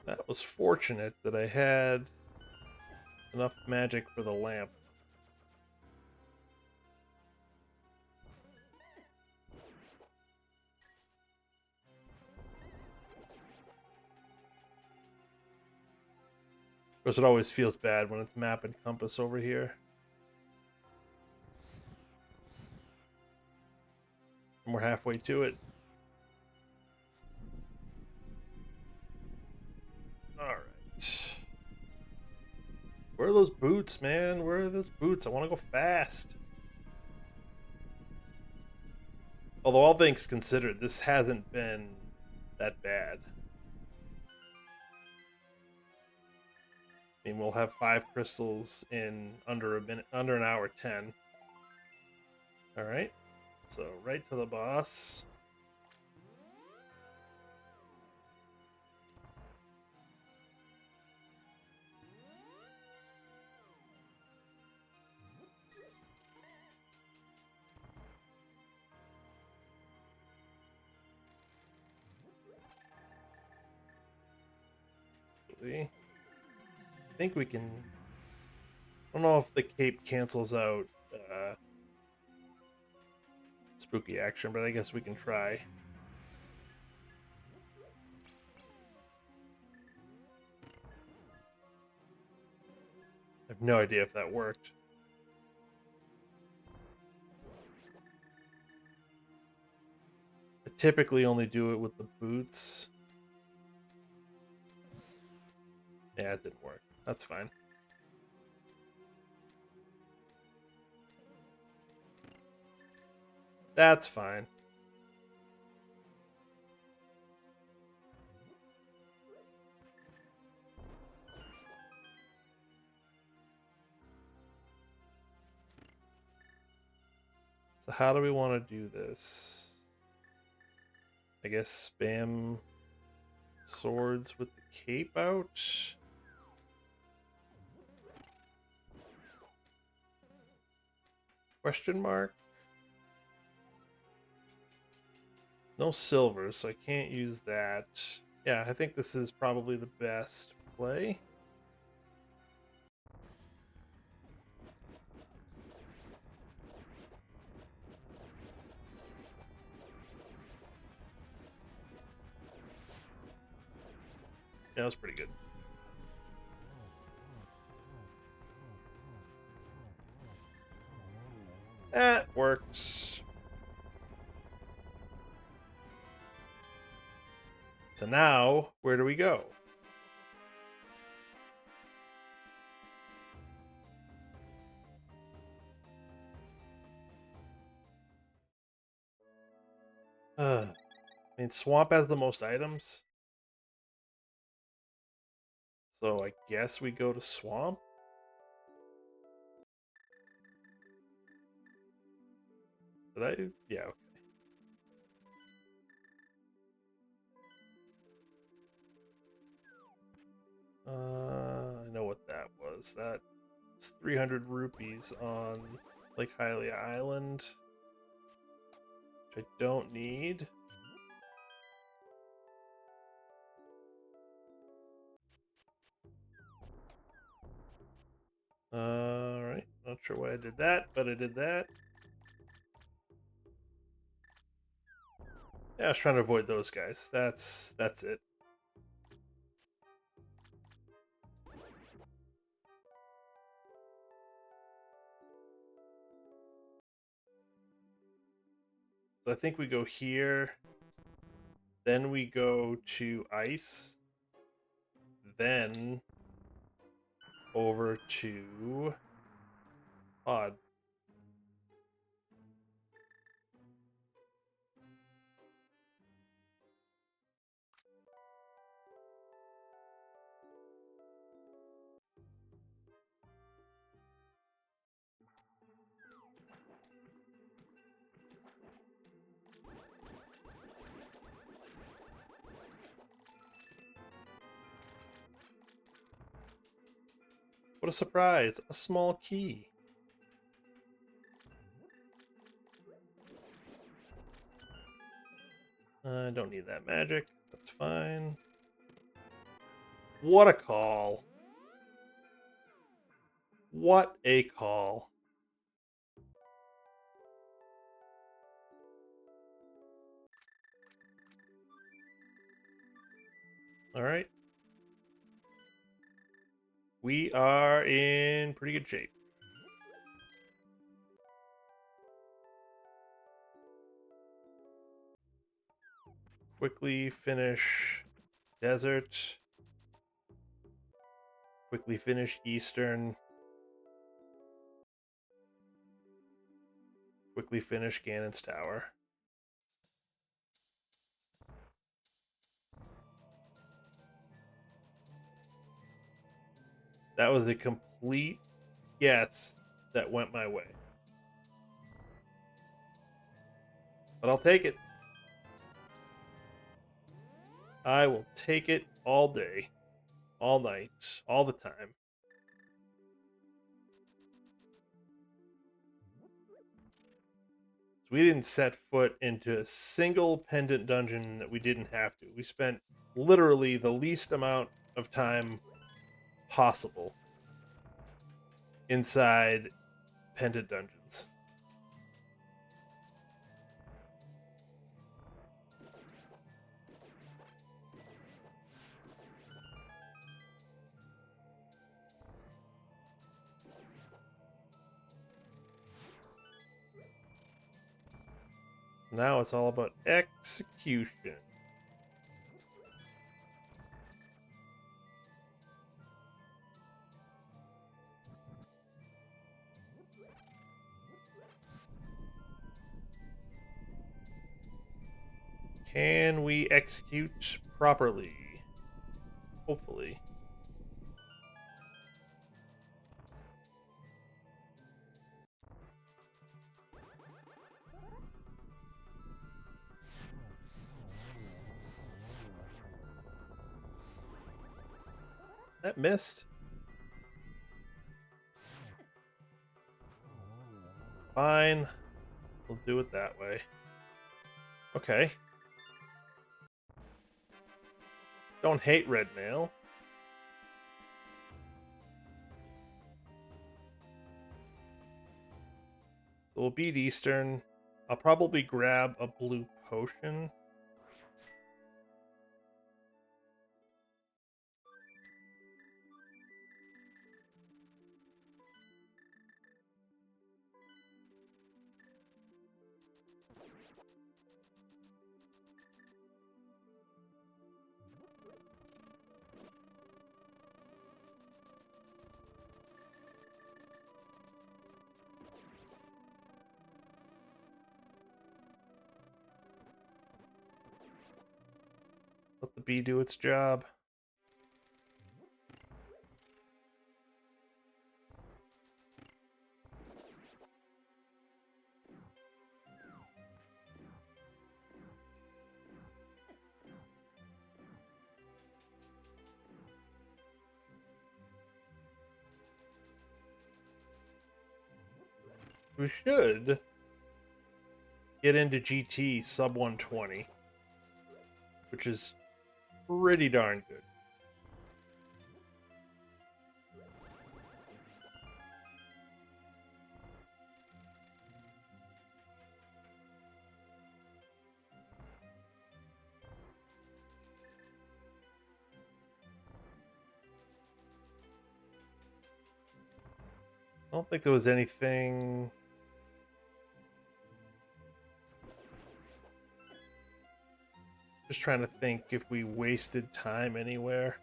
That was fortunate that I had enough magic for the lamp. Of course, it always feels bad when it's map and compass over here. And we're halfway to it. Alright. Where are those boots, man? Where are those boots? I want to go fast. Although all things considered, this hasn't been that bad. I mean, we'll have 5 crystals in under a minute, under an hour 10. All right, so right to the boss. I think we can. I don't know if the cape cancels out spooky action, but I guess we can try. I have no idea if that worked. I typically only do it with the boots. Yeah, it didn't work. That's fine. That's fine. So how do we want to do this? I guess spam swords with the cape out. Question mark? No silver, so I can't use that. Yeah, I think this is probably the best play. Yeah, that was pretty good. That works. So now, where do we go? I mean, Swamp has the most items. So I guess we go to Swamp? Did I? Yeah, okay. was that? It's 300 rupees on Lake Hylia Island, which I don't need. Alright, not sure why I did that, but I did that. Yeah, I was trying to avoid those guys. That's it. So I think we go here, then we go to ice, then over to odd. What a surprise! A small key. I don't need that magic. That's fine. What a call. What a call. All right. We are in pretty good shape. Quickly finish desert. Quickly finish eastern. Quickly finish Ganon's tower. That was a complete guess that went my way. But I'll take it. I will take it all day, all night, all the time. So we didn't set foot into a single pendant dungeon that we didn't have to. We spent literally the least amount of time possible inside pendant dungeons. Now it's all about execution. Can we execute properly? Hopefully. That missed. Fine. We'll do it that way. Okay. Don't hate red mail. So we'll beat Eastern. I'll probably grab a blue potion. Let the bee do its job. we should get into GT sub 120, which is pretty darn good. I don't think there was anything. Just trying to think if we wasted time anywhere.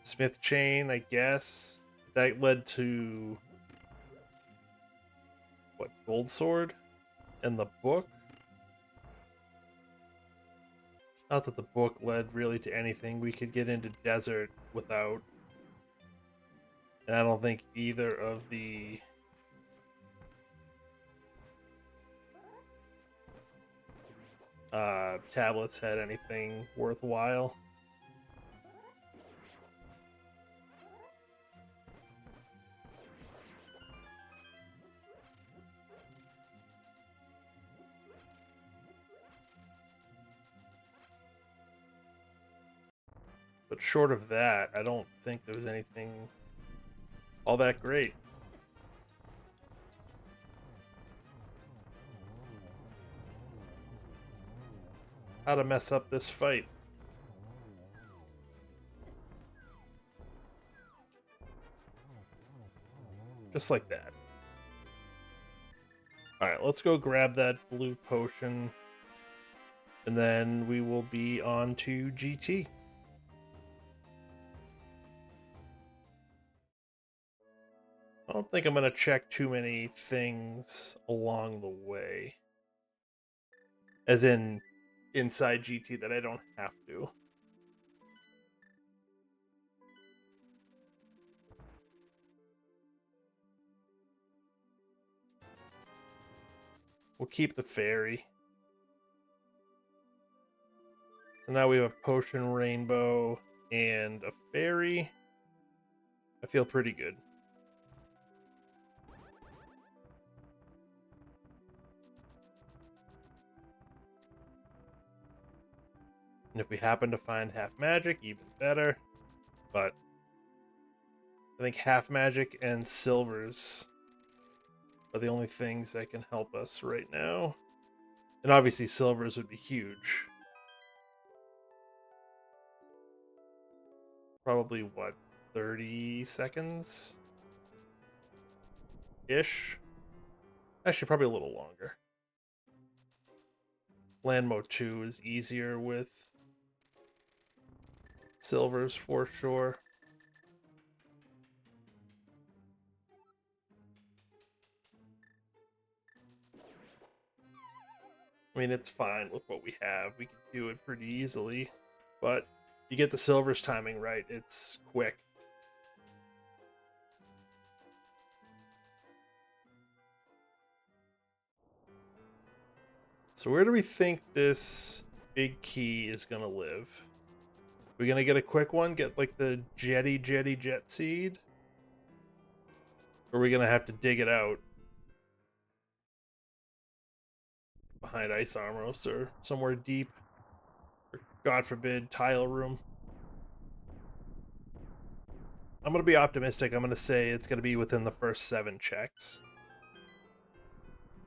Smith chain, I guess. That led to what, gold sword? And the book? Not that the book led really to anything. We could get into desert without. And I don't think either of the tablets had anything worthwhile. But short of that, I don't think there was anything all that great. How to mess up this fight. Just like that. Alright, let's go grab that blue potion. And then we will be on to GT. I don't think I'm going to check too many things along the way. As in, inside GT that I don't have to. We'll keep the fairy. So now we have a potion rainbow and a fairy. I feel pretty good. And if we happen to find half magic, even better. But I think half magic and silvers are the only things that can help us right now. And obviously silvers would be huge. Probably, what, 30 seconds? Ish? Actually, probably a little longer. Land mode 2 is easier with silvers for sure. I mean, it's fine with what we have. We can do it pretty easily. But you get the silvers timing right, it's quick. So where do we think this big key is going to live? We're going to get a quick one? Get like the jet seed? Or are we going to have to dig it out? Behind Ice Armros or somewhere deep? Or God forbid, tile room? I'm going to be optimistic. I'm going to say it's going to be within the first 7 checks.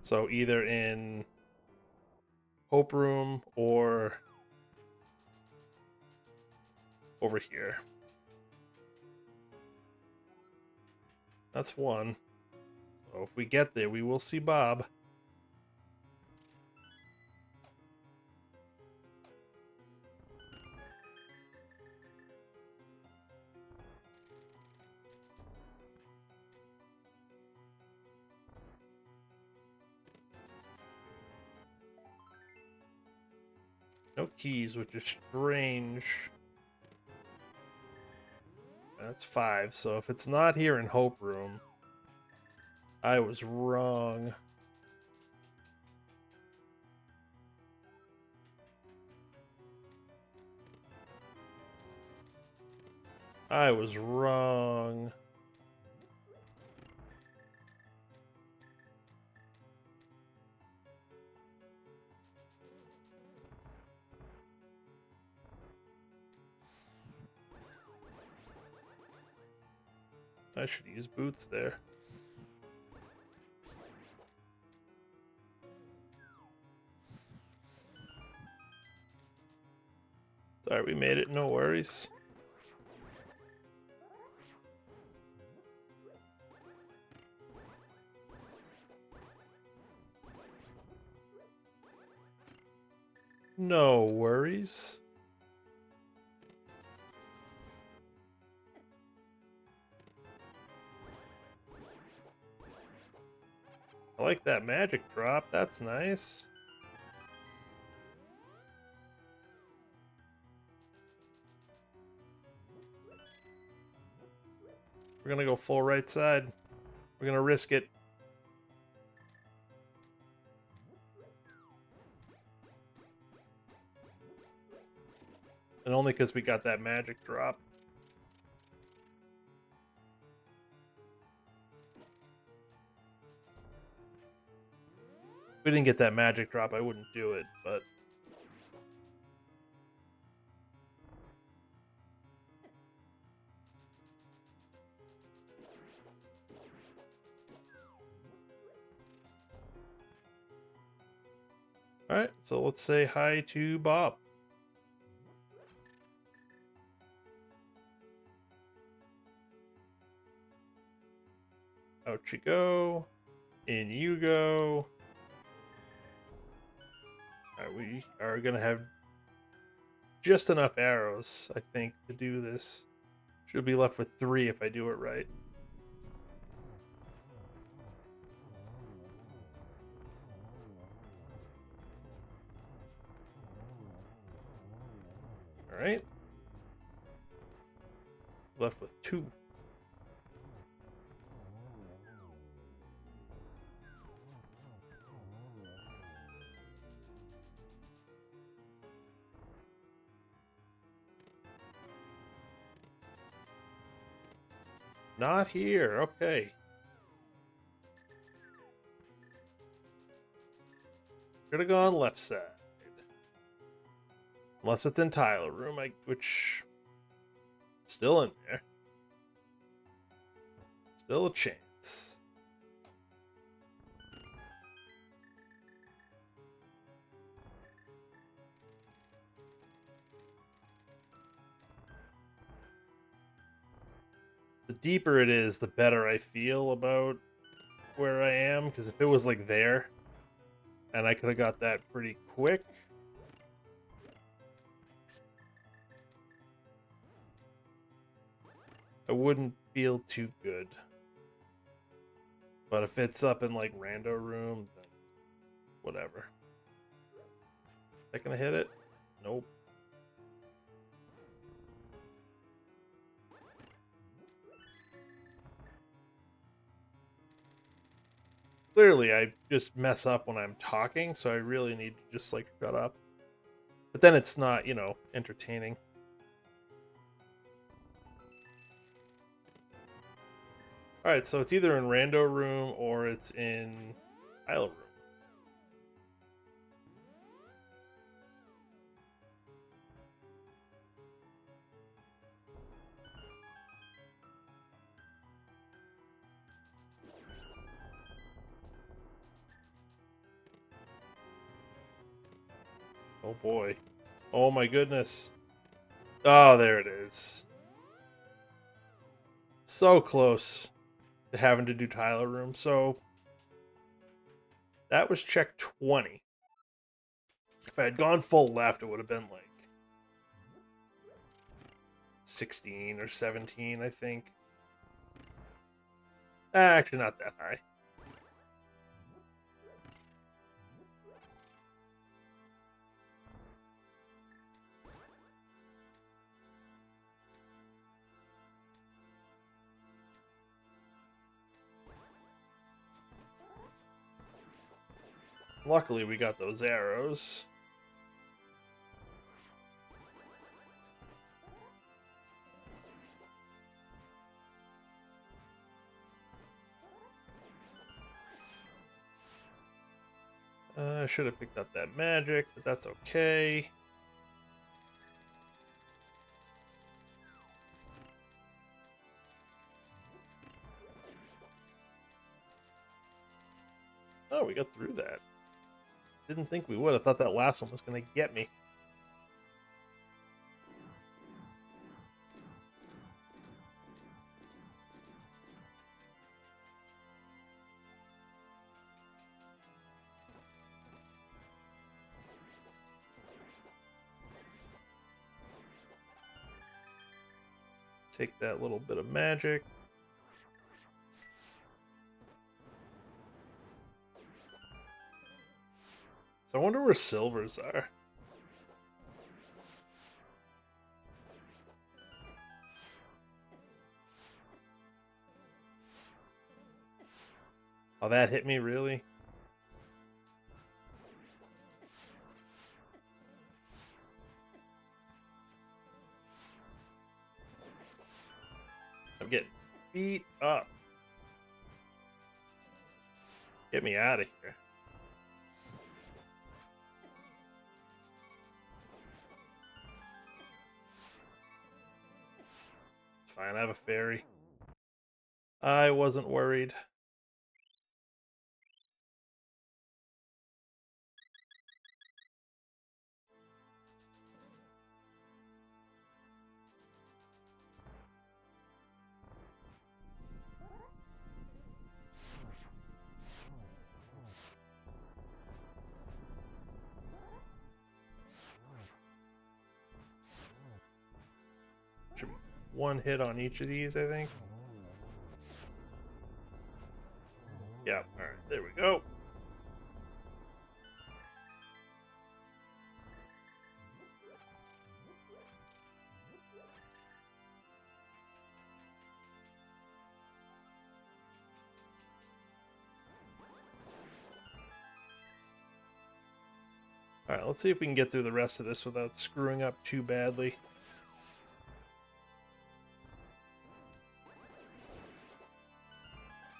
So either in Hope Room or over here. That's one. So if we get there, we will see Bob. No keys, which is strange. That's 5, so if it's not here in Hope Room, I was wrong. I was wrong. I should use boots there. Sorry, we made it. No worries. No worries. I like that magic drop. That's nice. We're gonna go full right side. We're gonna risk it. And only because we got that magic drop. If we didn't get that magic drop, I wouldn't do it, but... Alright, so let's say hi to Bob. Out you go. In you go. Alright, we are gonna have just enough arrows, I think, to do this. Should be left with 3 if I do it right. Alright. Left with 2. Not here, okay. Should have gone left side. Unless it's in Tile Room, which... Still in there. Still a chance. The deeper it is, the better I feel about where I am, because if it was like there, and I could have got that pretty quick, I wouldn't feel too good. But if it's up in like Rando Room, then whatever. Is that gonna hit it? Nope. Clearly, I just mess up when I'm talking, so I really need to just, like, shut up. But then it's not, you know, entertaining. Alright, so it's either in Rando Room or it's in Tile Room. Oh boy. Oh my goodness. Oh, there it is. So close to having to do Tile Room. So that was check 20. If I had gone full left, it would have been like 16 or 17, I think. Actually, not that high. Luckily, we got those arrows. I should have picked up that magic, but that's okay. Oh, we got through that. Didn't think we would. I thought that last one was going to get me. Take that little bit of magic. So I wonder where silvers are. Oh, that hit me, really? I'm getting beat up. Get me out of here. It's fine, I have a fairy. I wasn't worried. Should be one hit on each of these, I think. Yeah, alright, there we go. Alright, let's see if we can get through the rest of this without screwing up too badly.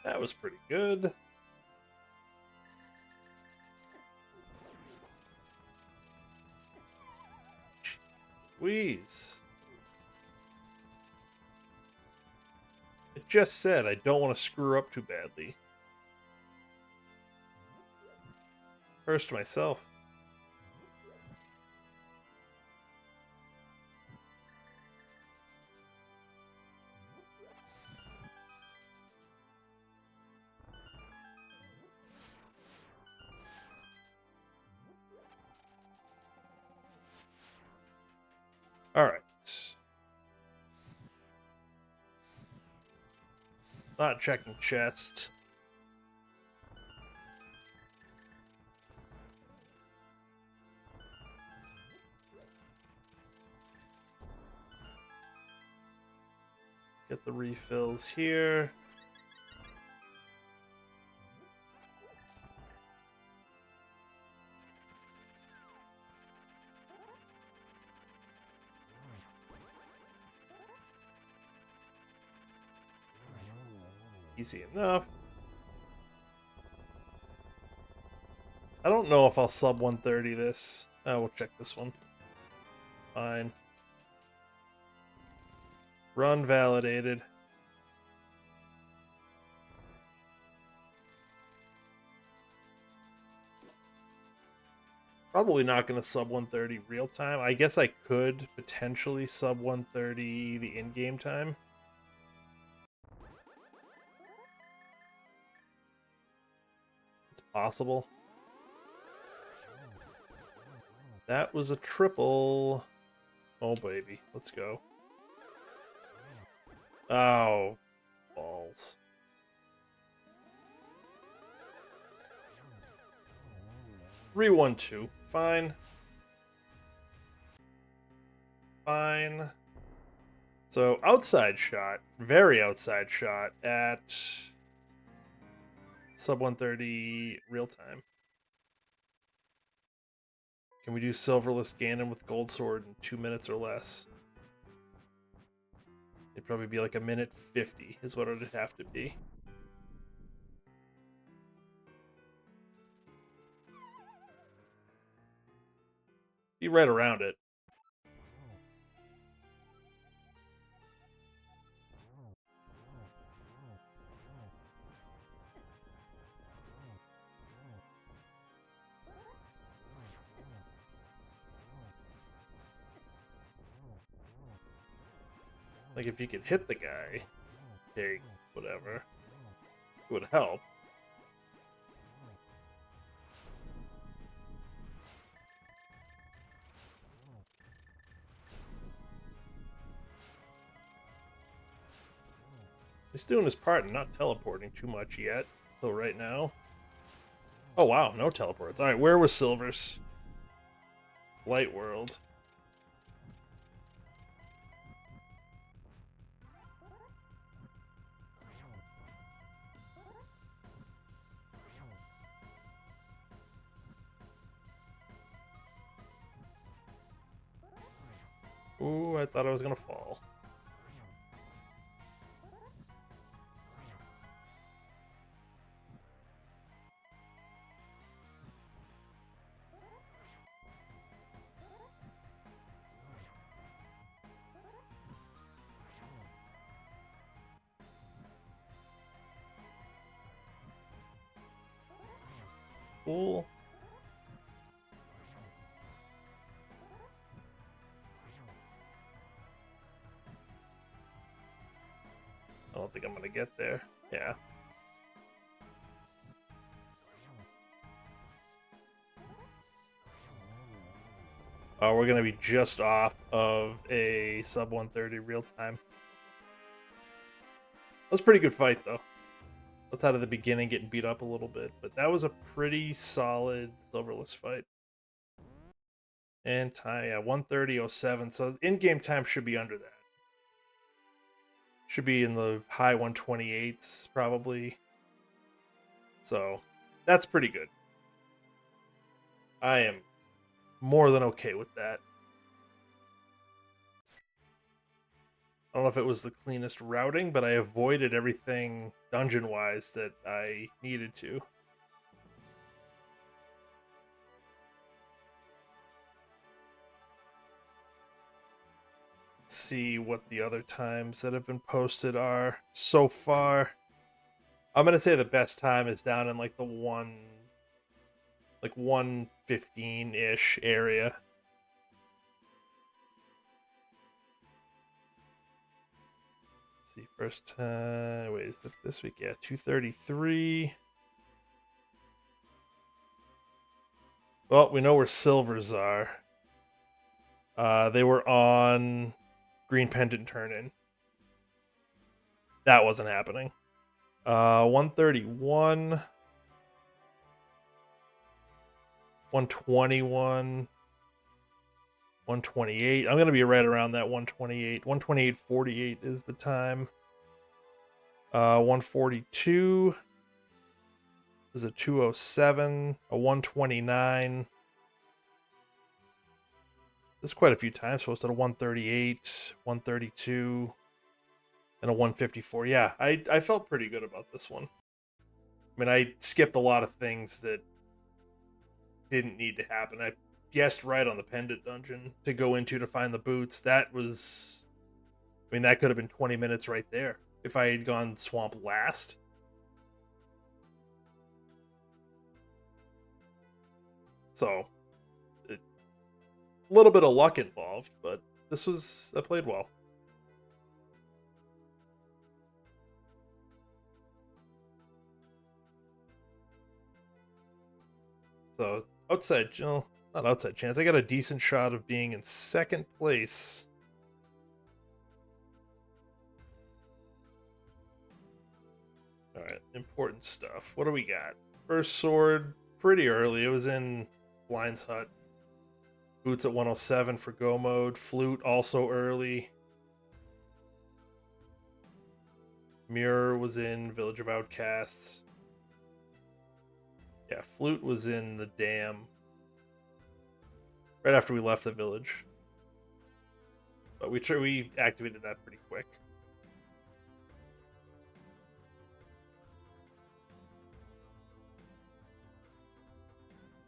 That was pretty good. Jeez. It just said I don't want to screw up too badly. First myself. Alright. Not checking chest. Get the refills here. Easy enough. I don't know if I'll sub 130 this. We'll check this one. Fine. Run validated. Probably not going to sub 130 real time. I guess I could potentially sub 130 the in-game time. It's possible. That was a triple. Oh, baby. Let's go. Oh, balls. Re-1-2. Fine. Fine. So, outside shot. Very outside shot at sub 130 real time. Can we do Silverless Ganon with Gold Sword in 2 minutes or less? It'd probably be like a minute 50 is what it'd have to be. Be right around it. Like, if you could hit the guy, take whatever, it would help. He's doing his part and not teleporting too much yet, till right now. Oh wow, no teleports. Alright, where was Silver's? Light World. Ooh, I thought I was gonna fall. Cool. I don't think I'm gonna get there. Yeah. We're gonna be just off of a sub 130 real time. That was a pretty good fight though. That's out of the beginning getting beat up a little bit, but that was a pretty solid Silverless fight. And time, yeah, 130.07. So in-game time should be under that. Should be in the high 128s probably. So that's pretty good. I am more than okay with that. I don't know if it was the cleanest routing, but I avoided everything dungeon-wise that I needed to. Let's see what the other times that have been posted are so far. I'm gonna say the best time is down in like the 115-ish area. Let's see, first time. Wait, is it this week? Yeah, 233. Well, we know where Silvers are. They were on Green Pendant Turn-In. That wasn't happening. 131. 121. 128. I'm going to be right around that 128. 128.48 is the time. 142 is a 207. A 129. There's quite a few times posted. A 138, 132, and a 154. Yeah, I felt pretty good about this one. I mean, I skipped a lot of things that didn't need to happen. I guessed right on the pendant dungeon to go into to find the boots. That was, I mean, that could have been 20 minutes right there if I had gone swamp last. So, a little bit of luck involved, but I played well. So, outside, not outside chance. I got a decent shot of being in second place. Alright, important stuff. What do we got? First sword, pretty early. It was in Blind's Hut. Boots at 107 for Go Mode. Flute also early. Mirror was in Village of Outcasts. Yeah, Flute was in the Dam right after we left the village. But we activated that pretty quick.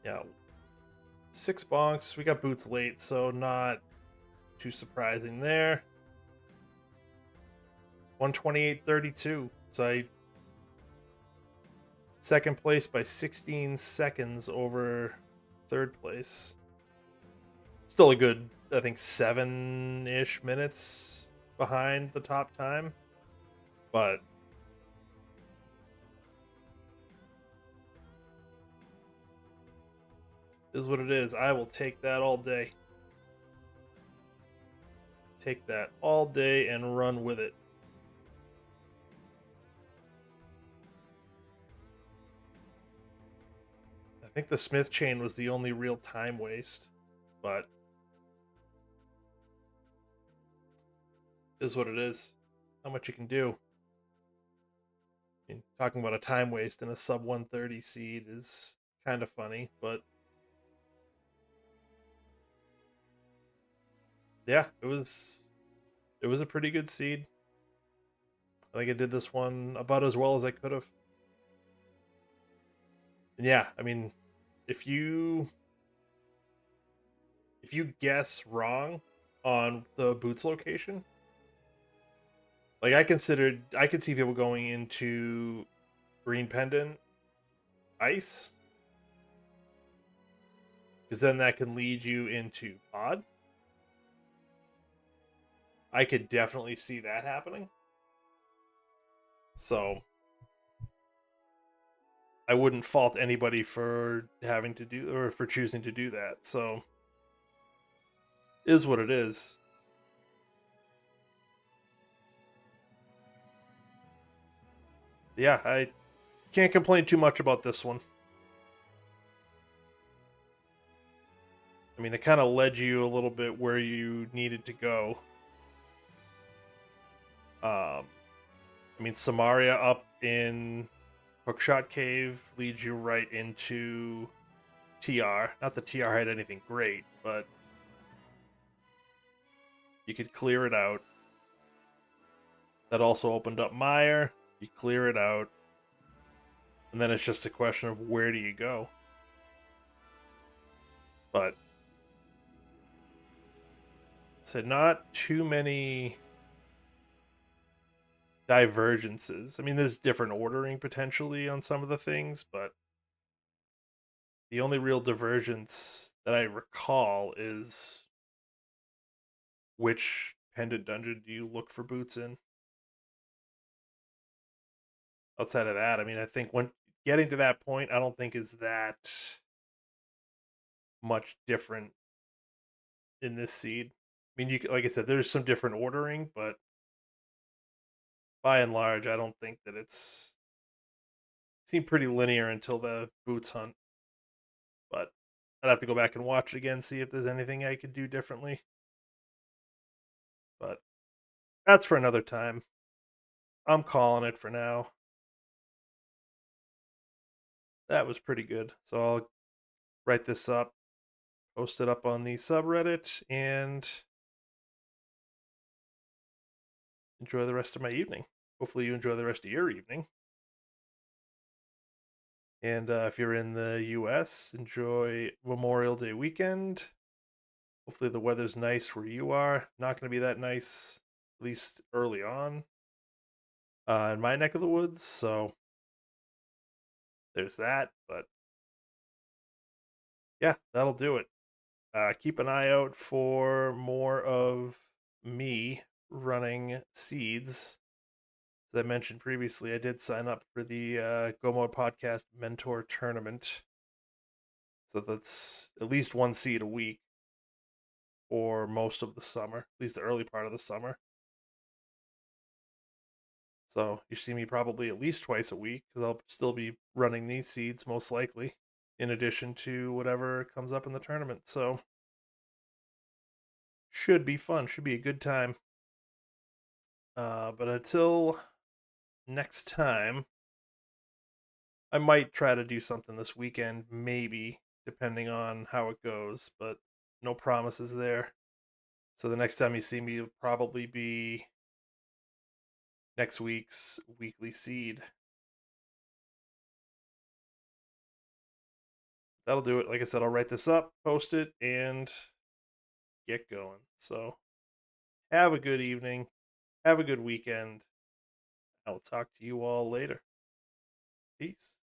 Yeah, 6 bonks. We got boots late, so not too surprising there. 128.32. So I second place by 16 seconds over third place. Still a good, I think, 7-ish minutes behind the top time, but is what it is. I will take that all day. Take that all day and run with it. I think the Smith chain was the only real time waste, but is what it is. How much you can do. I mean, talking about a time waste in a sub 130 seed is kind of funny, but yeah, it was a pretty good seed. I think I did this one about as well as I could have. And yeah, I mean, if you guess wrong on the boots location, like I could see people going into green pendant ice, because then that can lead you into pod. I could definitely see that happening. So I wouldn't fault anybody for having to do or for choosing to do that. So is what it is. Yeah, I can't complain too much about this one. I mean, it kind of led you a little bit where you needed to go. I mean, Samaria up in Hookshot Cave leads you right into TR. Not that TR had anything great, but you could clear it out. That also opened up Mire. You clear it out. And then it's just a question of where do you go? But so not too many divergences. I mean, there's different ordering potentially on some of the things, but the only real divergence that I recall is which pendant dungeon do you look for boots in? Outside of that, I mean, I think when getting to that point, I don't think is that much different in this seed. I mean, like I said, there's some different ordering, but by and large, I don't think that it seemed pretty linear until the boots hunt. But I'd have to go back and watch it again, see if there's anything I could do differently. But that's for another time. I'm calling it for now. That was pretty good. So I'll write this up, post it up on the subreddit, and enjoy the rest of my evening. Hopefully, you enjoy the rest of your evening. And if you're in the US, enjoy Memorial Day weekend. Hopefully, the weather's nice where you are. Not going to be that nice, at least early on, in my neck of the woods. So there's that. But yeah, that'll do it. Keep an eye out for more of me running seeds. As I mentioned previously, I did sign up for the Go Mode Podcast Mentor Tournament. So that's at least one seed a week for most of the summer, at least the early part of the summer. So you see me probably at least twice a week because I'll still be running these seeds most likely, in addition to whatever comes up in the tournament. So should be fun, should be a good time. But until next time, I might try to do something this weekend, maybe, depending on how it goes, but no promises there. So the next time you see me will probably be next week's weekly seed. That'll do it. Like I said, I'll write this up, post it, and get going. So have a good evening. Have a good weekend. I'll talk to you all later. Peace.